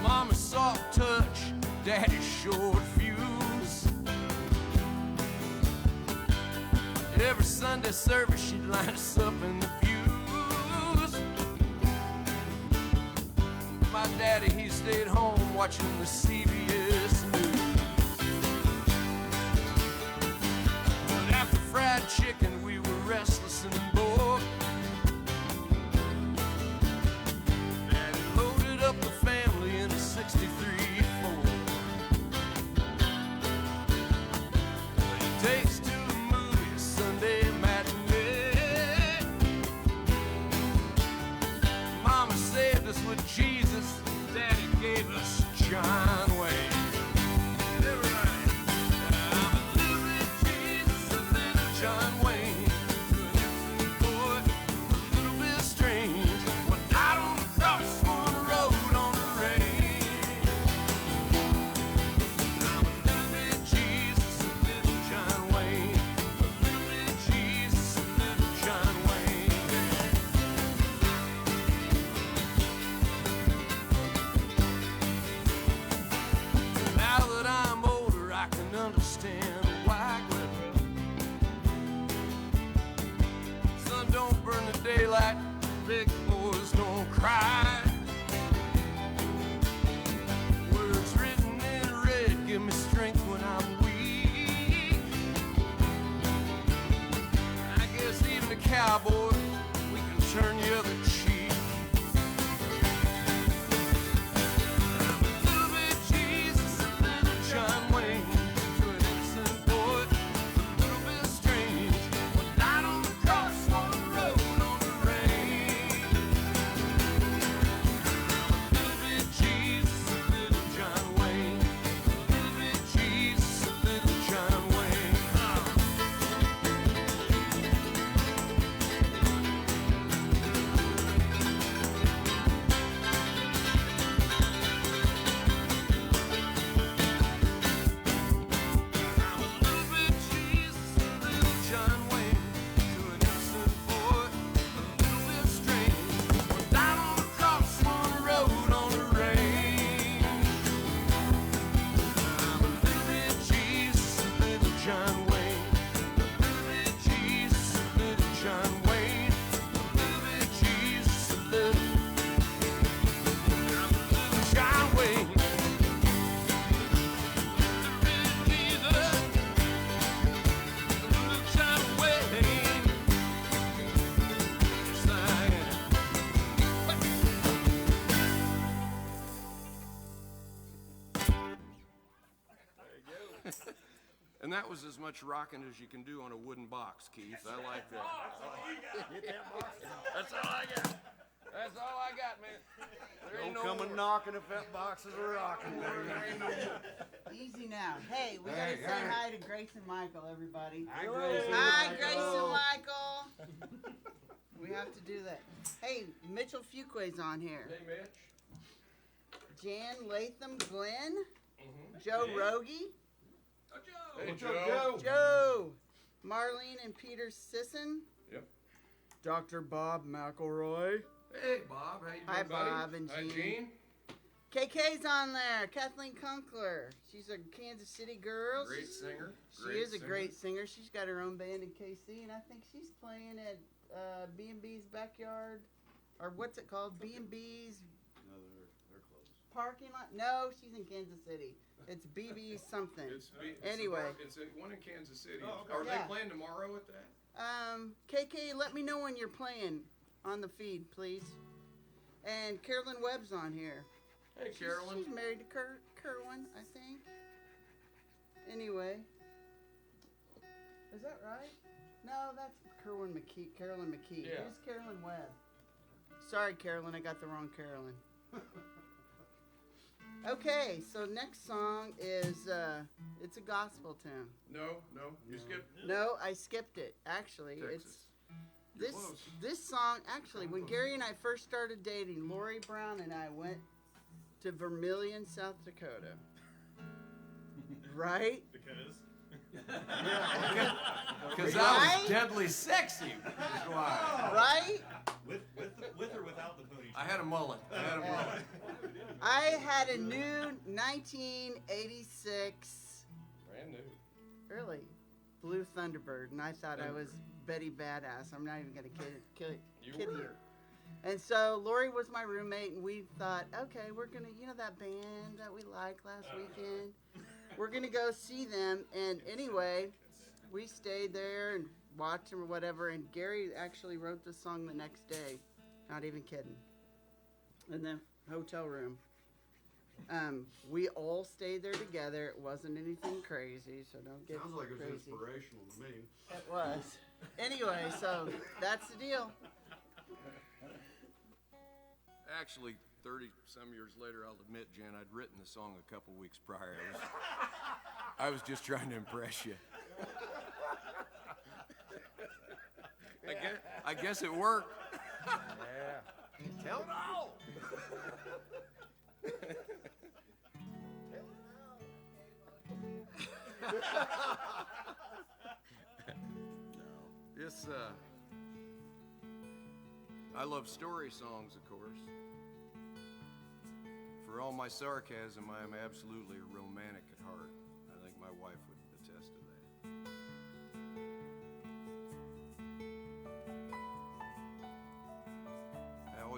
Mama's soft touch, Daddy's short fuse. Every Sunday service, she'd line us up in the pews. My daddy, he stayed home watching the CBS news. But after fried chicken, we were restless and bored. Daddy loaded up the family in a 63 Ford. He takes to the movies Sunday matinee. Mama saved us with Jesus, Daddy gave us John Wayne. stand white weather. Sun don't burn the daylight, big boys don't cry. Words written in red give me strength when I'm weak. I guess even a cowboy, we can turn the other cheek. I'm a little bit Jesus, a little John Wayne, to an innocent boy, a little bit strange. One night on the cross, one road on the range. I'm a little bit Jesus, a little John Wayne, a little bit Jesus, a little John Wayne. I'm a little bit Jesus, a little John Wayne, to an innocent boy, a little bit strange. One night on the cross, one road on the range. I'm a little bit Jesus, a little John Wayne, a little bit Jesus, a little John Wayne, a little bit Jesus, a little. I'm a little John Wayne. And that was as much rocking as you can do on a wooden box, Keith. I like that. That's all I got. That's all I got, man. There ain't Don't no come more. and knocking if that box is a rocking. Easy now. Hey, we Hey, gotta say hey. hi to Grace and Michael, everybody. Hi, Grace. Hi, Grace and Michael. We have to do that. Hey, Mitchell Fuquay's on here. Hey, Mitch. Jan Latham Glenn. Joe Rogie. Oh, Joe. Hey, Joe. Joe. Marlene and Peter Sisson. Yep. Dr. Bob McElroy. Hey, Bob. How you doing, Hi, buddy? Bob and Hi, Jean. Jean. KK's on there. Kathleen Kunkler. She's a Kansas City girl. Great singer. She is a great singer. She's got her own band in KC, and I think she's playing at B&B's backyard, or what's it called? B&B's No, they're close. parking lot? No, she's in Kansas City. It's BB something. Anyway. It's one in Kansas City. Oh, okay. Are Yeah. they playing tomorrow at that? KK, let me know when you're playing on the feed, please. And Carolyn Webb's on here. Hey, Carolyn. She's married to Kerwin, I think. Anyway. Is that right? No, that's Carolyn McKee. Yeah. Who's Carolyn Webb? Sorry, Carolyn, I got the wrong Carolyn. Okay, so next song is, it's a gospel tune. No, you skipped No, I skipped it, actually. Texas. It's close. this song, actually, when Gary and I first started dating, Lori Brown and I went to Vermilion, South Dakota. Right? Because Because that Right? was deadly sexy. Is why. Right? with or without the pony. I had a mullet. I had a new 1986, Brand new. really, Blue Thunderbird, and I thought I was Betty Badass. I'm not even going to kid You you. were. And so Lori was my roommate, and we thought, okay, we're going to, that band that we liked last weekend, we're going to go see them. And anyway, we stayed there and watched them or whatever, and Gary actually wrote the song the next day. Not even kidding. In the hotel room. We all stayed there together. It wasn't anything crazy, so don't get Sounds like it was crazy. inspirational to me. It was. Anyway, so that's the deal. Actually, 30-some years later, I'll admit, Jen, I'd written the song a couple weeks prior. I was just trying to impress you. I guess it worked. Yeah. Tell it all. This, I love story songs, of course. For all my sarcasm, I am absolutely romantic at heart. I think my wife would attest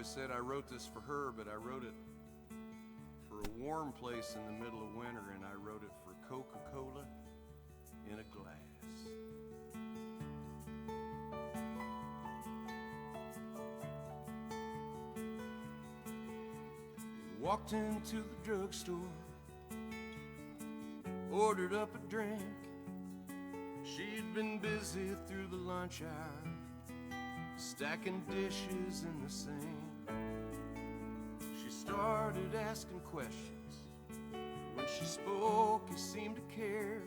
said I wrote this for her, but I wrote it for a warm place in the middle of winter, and I wrote it for Coca-Cola in a glass. Walked into the drugstore, ordered up a drink. She'd been busy through the lunch hour, stacking dishes in the sink. She started asking questions. When she spoke, he seemed to care.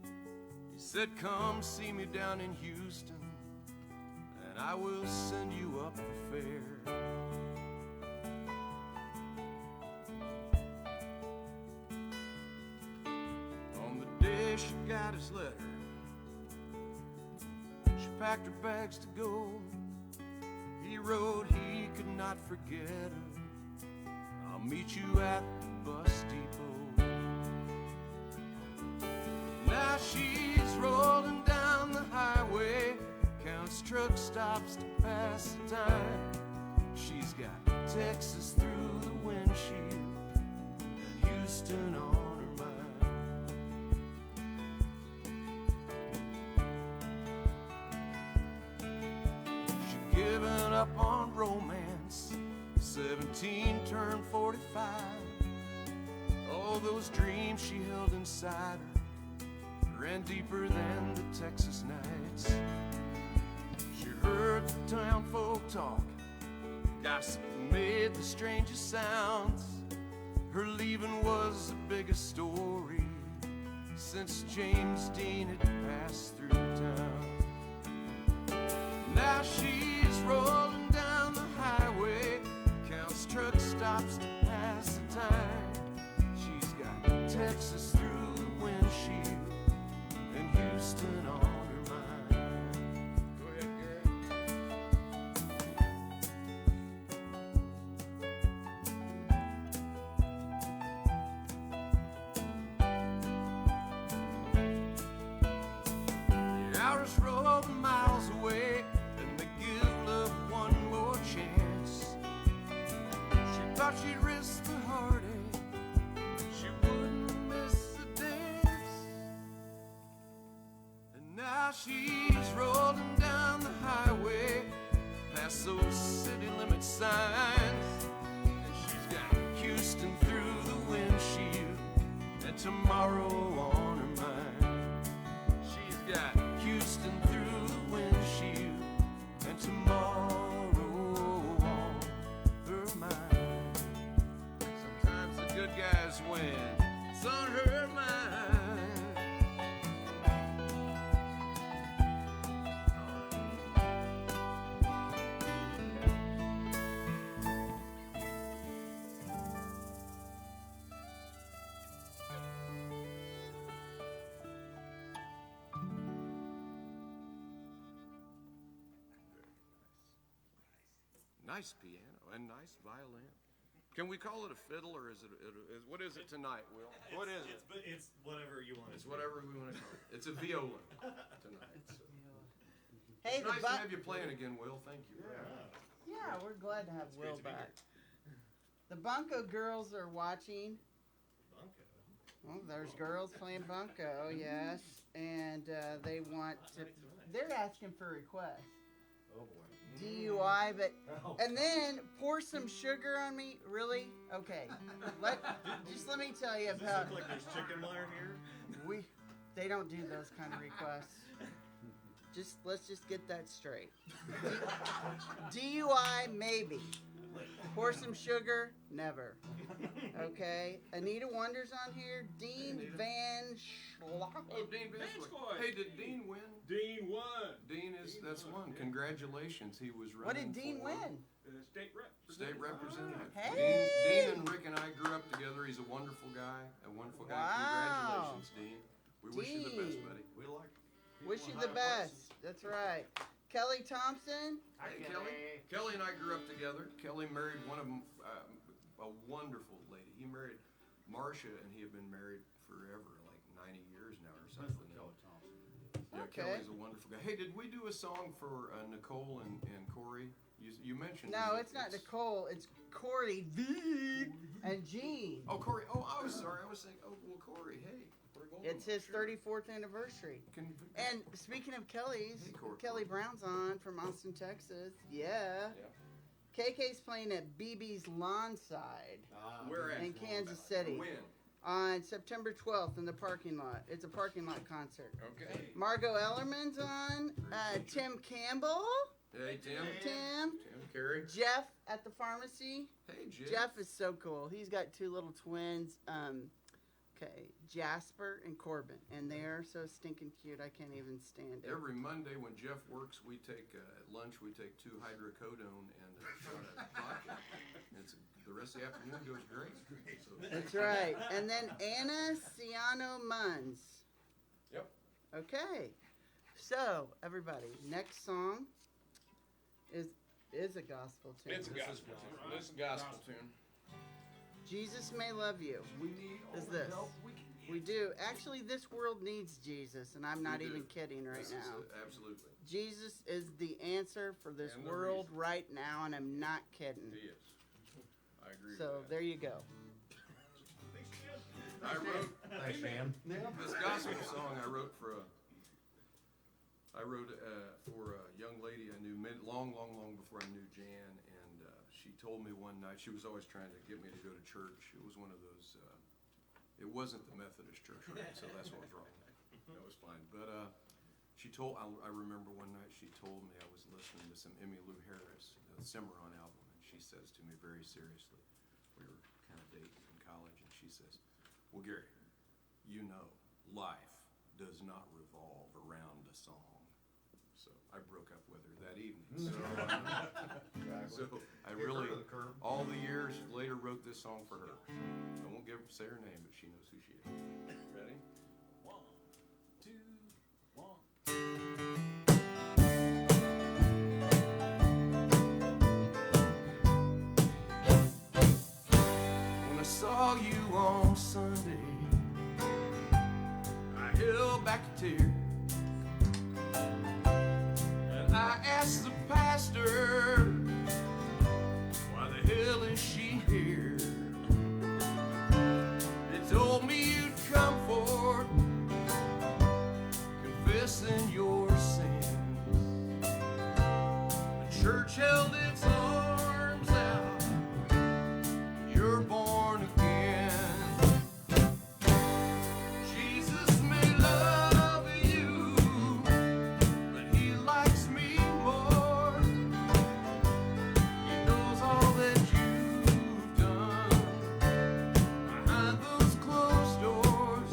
He said, come see me down in Houston, and I will send you up the fare. On the day she got his letter, she packed her bags to go. He wrote he could not forget her. I'll meet you at the bus depot. Now she's rolling down the highway, counts truck stops to pass the time. She's got Texas through the windshield and Houston on her mind. She'd given up on romance, 17 turned 45. All those dreams she held inside her ran deeper than the Texas nights. She heard the town folk talk, gossip made the strangest sounds. Her leaving was the biggest story since James Dean had passed through town. Now she's rolling down the highway, counts truck stops to pass the time. She's got Texas through the windshield and Houston on her mind. Go ahead, Gary. The hours roll the miles away, and they give love one more chance. She thought she'd risk the heartache, she wouldn't miss a dance. And now she's rolling down the highway, past those city limit signs. And she's got Houston through the windshield and tomorrow on her mind. She's got Houston through the windshield and tomorrow on her mind. Sometimes the good guys win, it's on her mind. Nice piano and nice violin. Can we call it a fiddle, or is it? What is it tonight, Will? What is it? It's whatever you want. It's whatever we want to call it. It's a violin tonight. So. Hey, It's the nice to have you playing again, Will. Thank you. Yeah, we're glad to have Will great to be back. The Bunko girls are watching. Bunko. Oh, there's girls playing Bunko, yes, and they want to. They're asking for requests. Oh boy. DUI, but and then pour some sugar on me. Really? Okay. Let me tell you Does this about look like there's chicken wire here? They don't do those kind of requests. Let's just get that straight. DUI, maybe. Pour some sugar, never. Okay. Anita Wonder's on here. Dean Anita. Van Schlock. Oh, Dean Vanschloy. Hey, did Dean win? Dean won. Dean that's one. Congratulations, he was running. What did Dean for win? State rep. State representative. Hey! Dean and Rick and I grew up together. He's a wonderful guy. Wow. Congratulations, Dean. We wish you the best, Dean. buddy. We like Wish you the best. That's right. Kelly Thompson. Hey, Kelly and I grew up together. Kelly married one of them, a wonderful lady. He married Marcia, and he had been married forever, like 90 years now or something. Yeah, Okay. Kelly's a wonderful guy. Hey, did we do a song for Nicole and Corey You mentioned. No, it's not Nicole. It's Corey V and Gene. Oh, Corey. Oh, I was sorry. I was saying. Oh, well, Corey. Hey, we're going. It's his sure. 34th anniversary. And speaking of Kelly's, Hey, Corey. Kelly Brown's on from Austin, Texas. Yeah. KK's playing at BB's Lawnside Where at? in Kansas City When? on September 12th in the parking lot. It's a parking lot concert. Okay. Margot Ellerman's on. Tim Campbell. Hey, Tim. Tim. Carey. Jeff at the pharmacy. Hey, Jeff. Jeff is so cool. He's got two little twins. Jasper and Corbin, and they are so stinking cute. I can't even stand it. Every Monday when Jeff works, we take at lunch. We take 2 hydrocodone and a shot of vodka. The rest of the afternoon goes great. So, That's right. And then Anna Ciano Munns. Yep. Okay. So everybody, next song is a gospel tune. It's a gospel tune. It's a gospel tune. Jesus May Love You. We need all Is the this? help we can get. We do. Actually, this world needs Jesus, and I'm not We do. even kidding right This is now. absolutely. Jesus is the answer for this And the world reason. right now, and I'm not kidding. He is. I agree So with that. there you go. I wrote Thanks, man. this gospel song. I wrote for a young lady I knew long before I knew Jan, and she told me one night, she was always trying to get me to go to church. It was one of those. It wasn't the Methodist church, right? So that's what was wrong. That was fine. But I remember one night she told me I was listening to some Emmylou Harris, the Cimarron album, and she says to me very seriously, we were kind of dating in college, and she says, "Well, Gary, you know, life does not revolve around a song." So I broke up with her that evening. So I really, all the years later, wrote this song for her. I won't say her name, but she knows who she is. Ready? 1, 2, 1. When I saw you on Sunday, I held back a tear, and I asked the pastor, why the hell is she here? They told me you'd come forth, confessing your sins. The church held its arms out, you're born again. Jesus may love you, but he likes me more. He knows all that you've done behind those closed doors.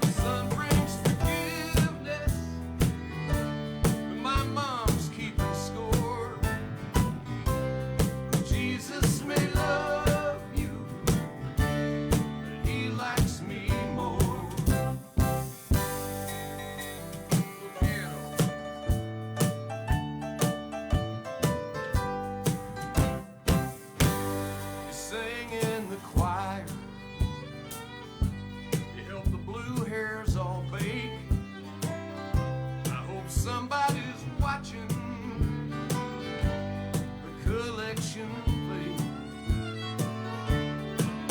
The sun brings forgiveness, but my mom's keeping score. Jesus may love you, but he likes me more. Piano. You sang in the choir, you helped the blue hairs all bake. I hope somebody's watching the collection plate.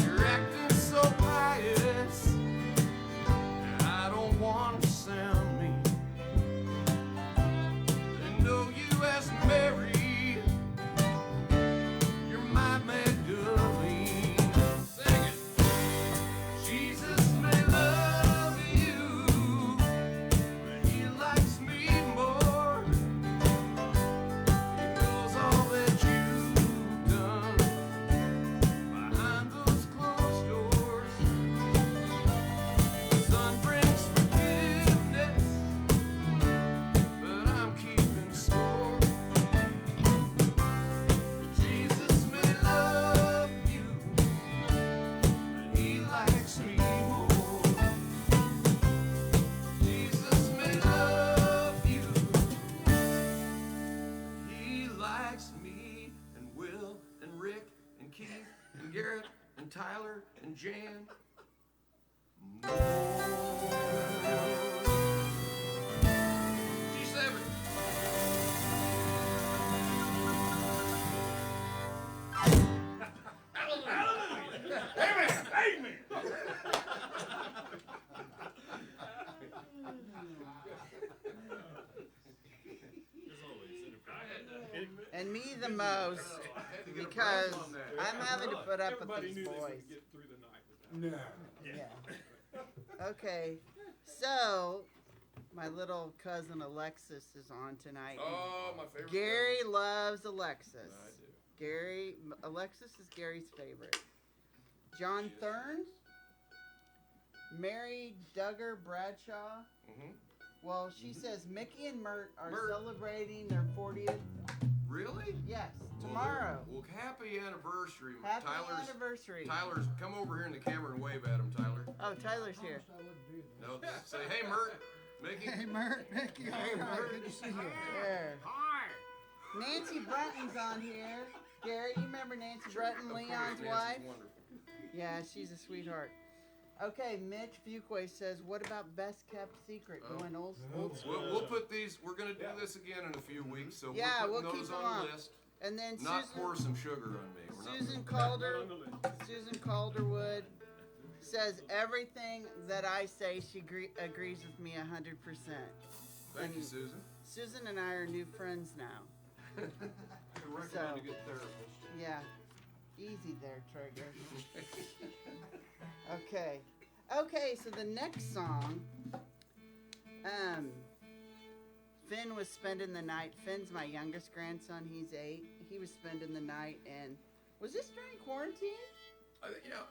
You're acting so pious, and I don't want to sound mean. They know you as Mary, you're my Magdalene. Sing it. Jesus may love you, but he likes me more. He knows all that you've done behind those closed doors. The sun brings forgiveness, but I'm keeping score. Jesus may love you, but he likes me more. Jesus may love you, he likes me and Will and Rick and Keith and Garrett and Tyler and Jan more. G7. and me the most because I'm having to put up with Everybody these knew they boys. wouldn't get through the night with that. Yeah. Okay. So, my little cousin Alexis is on tonight. Oh, my favorite. Gary loves Alexis. I do. Alexis is Gary's favorite. John Thurn, Mary Duggar Bradshaw. Mm-hmm. Well, she says Mickey and Mert are Mert. celebrating their 40th. Really? Yes, Well, tomorrow. Well, happy anniversary. Happy Tyler's anniversary. Tyler's, come over here in the camera and wave at him, Tyler. Oh, Tyler's here. No, say, hey, Mert. Mickey. Hey, Mert. Mickey, all right. Good to see you. There. Nancy Brunton's on here. Gary, you remember Nancy Brunton, Of course, Leon's Nancy's wife? wonderful. Yeah, she's a sweetheart. Okay, Mitch Fuquay says, what about Best Kept Secret? Oh. Going old school. We'll put these. We're gonna do this again in a few weeks, so Yeah, we're we'll putting keep those them on on. the list. And then Not Susan, pour some sugar on me. We're not- Susan Not Calder, on the list. Susan Calderwood says everything that I say, she agrees with me 100%. Thank you, Susan. Susan and I are new friends now. I recommend So- a good therapist. Yeah. Easy there, Traeger. Okay. Okay, so the next song, Finn was spending the night. Finn's my youngest grandson. He's 8. He was spending the night, and was this during quarantine? I think, yeah.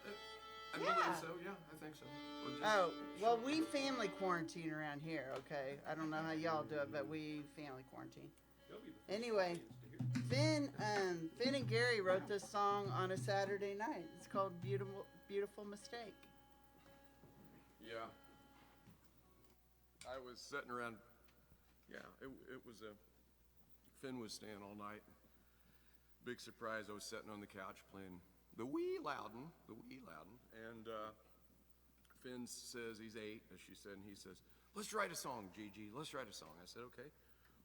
I Yeah. believe so. Yeah, I think so. Or just Oh, well, short- we family quarantine around here, okay? I don't know how y'all do it, but we family quarantine. They'll be the first Anyway, audience to hear. Finn and Gary wrote this song on a Saturday night. It's called Beautiful Mistake. Yeah. I was sitting around. Yeah, it was a. Finn was staying all night. Big surprise. I was sitting on the couch playing the Wee Loudon, and Finn says he's 8, as she said, and he says, "Let's write a song, Gigi. Let's write a song." I said, "Okay.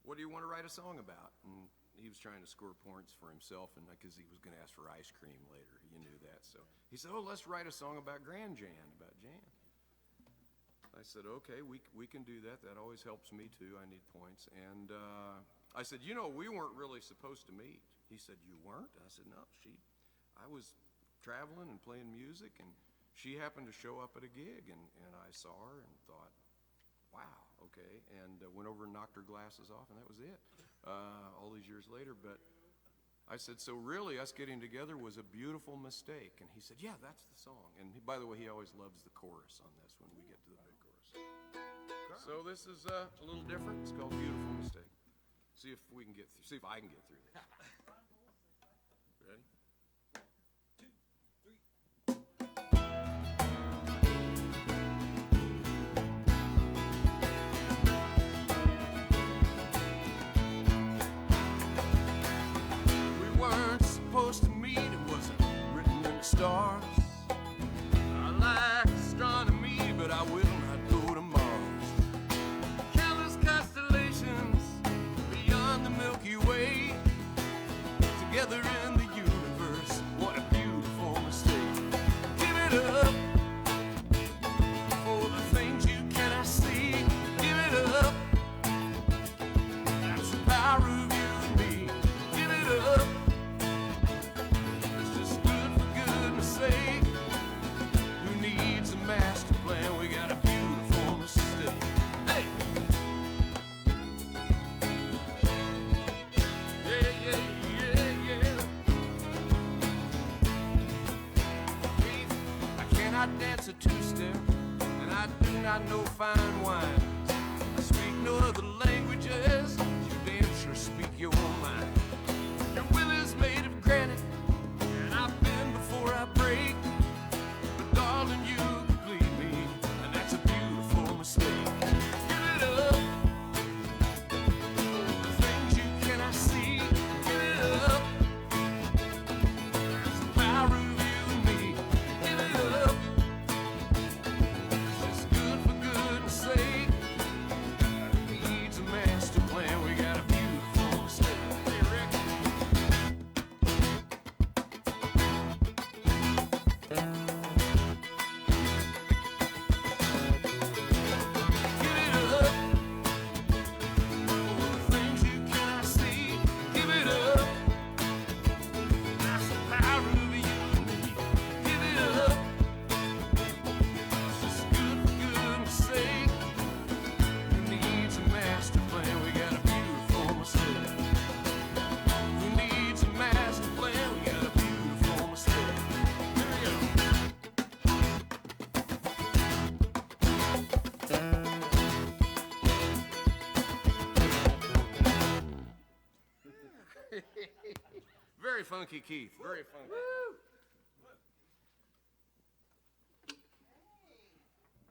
What do you want to write a song about?" And he was trying to score points for himself, and because he was going to ask for ice cream later, you knew that. So he said, "Oh, let's write a song about Grand Jan, about Jan." I said, "Okay, we can do that. That always helps me too. I need points." And I said, "You know, we weren't really supposed to meet." He said, "You weren't?" I said, "No, I was traveling and playing music, and she happened to show up at a gig, and I saw her and thought, wow, okay," and went over and knocked her glasses off, and that was it. All these years later, but I said, "So really, us getting together was a beautiful mistake." And he said, "Yeah, that's the song." And by the way, he always loves the chorus on this when we get to the big chorus. So this is a little different. It's called "Beautiful Mistake." See if we can get through. See if I can get through this. Ready? We weren't supposed to meet. It wasn't written in the stars. I like astronomy, but I will not go to Mars. Countless constellations beyond the Milky Way, together in the universe. What a beautiful mistake. Give it up for the things you cannot see. Give it up. That's the power of you and me. Give it up. It's just good for goodness sake. Who needs a master plan? We got a beautiful mistake. Hey! Yeah, yeah, yeah, yeah. I cannot dance a two-step, and I do not know fine wine. I speak no other languages. You damn sure speak your mind. Your will is made of granite, and I've been before I break. But darling, you complete me, and that's a beautiful mistake. Give it up for the things you cannot see. Give it up. There's the power of you and me. Give it up. It's just good for goodness sake. Who needs a master plan? funky, Keith. Very funky.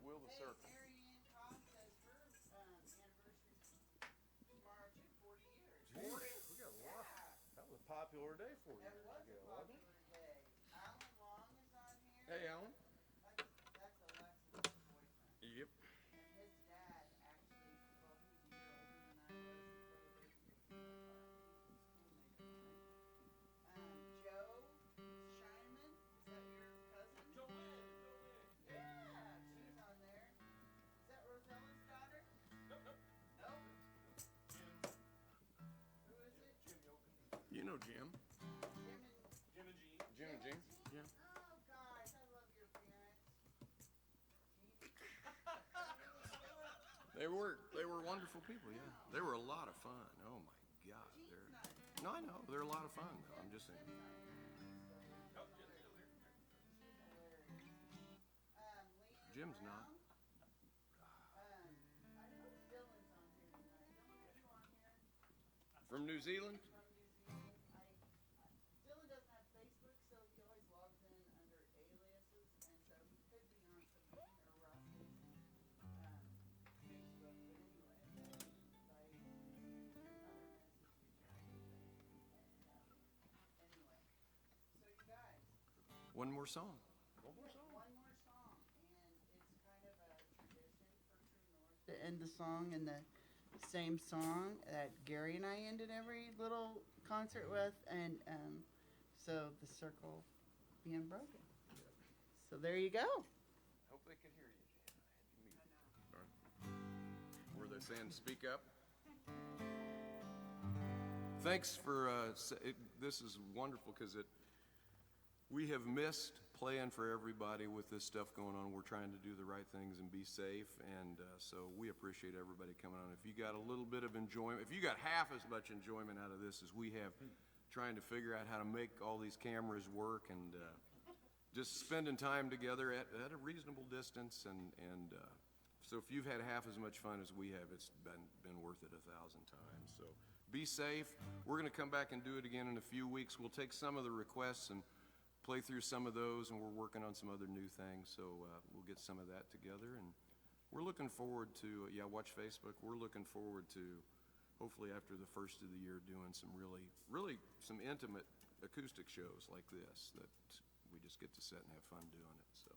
Will the circle. Marianne Cox has her anniversary tomorrow too, 40 years. 40? We got a lot. That was a popular day for you. That was a wasn't it? popular day. Alan Long is on here. Hey, Alan. That's Alexa's boyfriend. Yep. And his dad actually, well, he was a year older than I was. His little baby was Joe Scheinman, is that your cousin? Joanne. Yeah, she's on there. Is that Rosella's daughter? Nope. Nope. Who is it? You know Jim. Jim and Jim and Jean. Jim and Jean? Yeah. Oh, guys, I love your parents. They were wonderful people, yeah. They were a lot of fun. Oh my God. No, I know. They're a lot of fun though. I'm just saying. Oh, Jim's still here. Jim's not. I know Dylan's on here tonight. Dylan, are you on here? From New Zealand? From New Zealand. Dylan doesn't have Facebook, so he always logs in under aliases, and so he could be on Sabine or Russ's Facebook. But anyway, so you guys, One more song. one more song, and it's kind of a tradition for True North to end the song in the same song that Gary and I ended every little concert with, and so the circle being broken. So there you go. Hope they can hear you, Jan. I had to mute. Were they saying speak up? Thanks for, this is wonderful because we have missed playing for everybody with this stuff going on. We're trying to do the right things and be safe, and so we appreciate everybody coming on. If you got a little bit of enjoyment, if you got half as much enjoyment out of this as we have trying to figure out how to make all these cameras work and just spending time together at a reasonable distance, and so if you've had half as much fun as we have, it's been worth it 1,000 times. So be safe. We're going to come back and do it again in a few weeks. We'll take some of the requests and play through some of those, and we're working on some other new things, so we'll get some of that together, and we're looking forward to, watch Facebook. We're looking forward to, hopefully after the first of the year, doing some really some intimate acoustic shows like this that we just get to sit and have fun doing it. So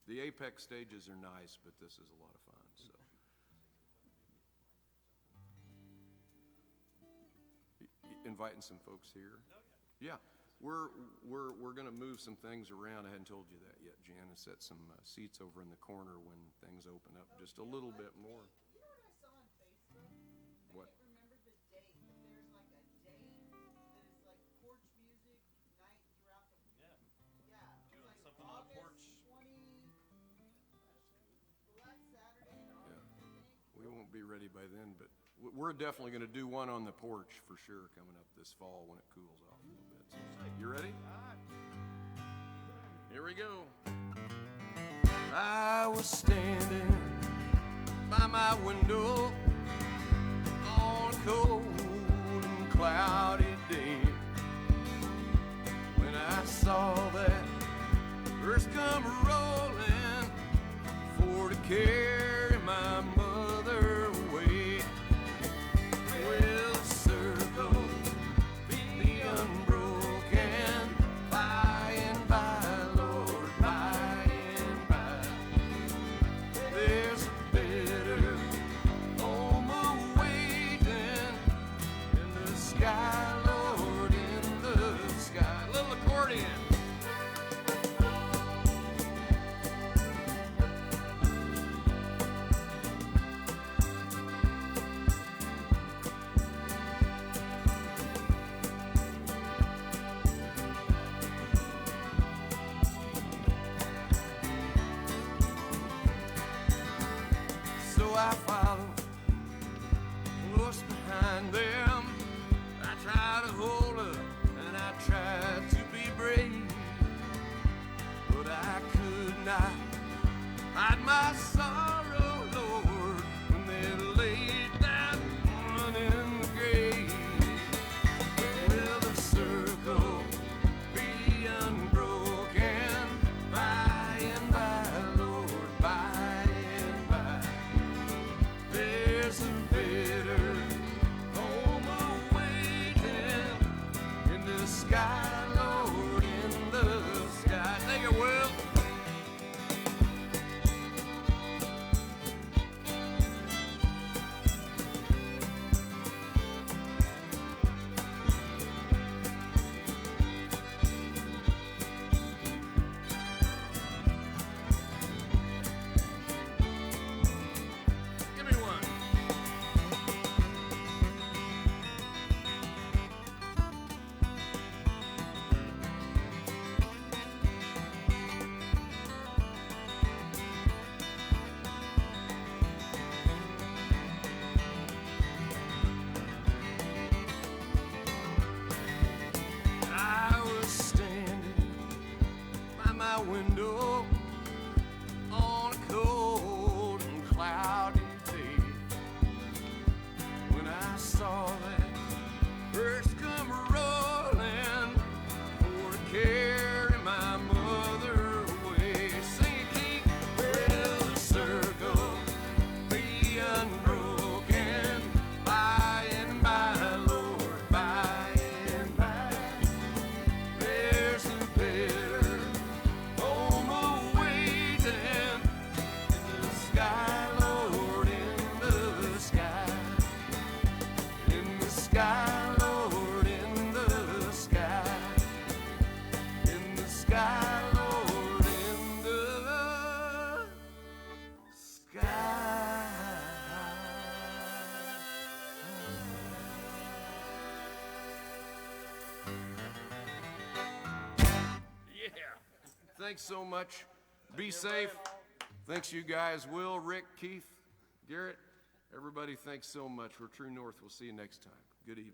the Apex stages are nice, but this is a lot of fun. So inviting some folks here. Yeah, we're gonna move some things around. I hadn't told you that yet, Jan. And set some seats over in the corner when things open up just a little bit more. You know what I saw on Facebook? What? I can't remember the date, but there's like a date that is like porch music night throughout the. Yeah. Yeah. It's Doing like something on the porch. August 20. Well, that's Saturday in August, I think. We won't be ready by then, but we're definitely gonna do one on the porch for sure coming up this fall when it cools off a little bit. So, you ready? Here we go. I was standing by my window on a cold and cloudy day when I saw that first come rolling for to carry my mother away. Well, the circle be unbroken by and by, Lord, by and by. There's a better home awaiting in the sky, Lord, in the sky. Little accordion. So I followed close behind them. I tried to hold her and I tried to be brave, but I could not hide my sorrow, Lord, when they laid that one in the grave. Well, the circle Thanks so much. Be safe. Thanks, you guys. Will, Rick, Keith, Garrett, everybody, thanks so much. We're True North. We'll see you next time. Good evening.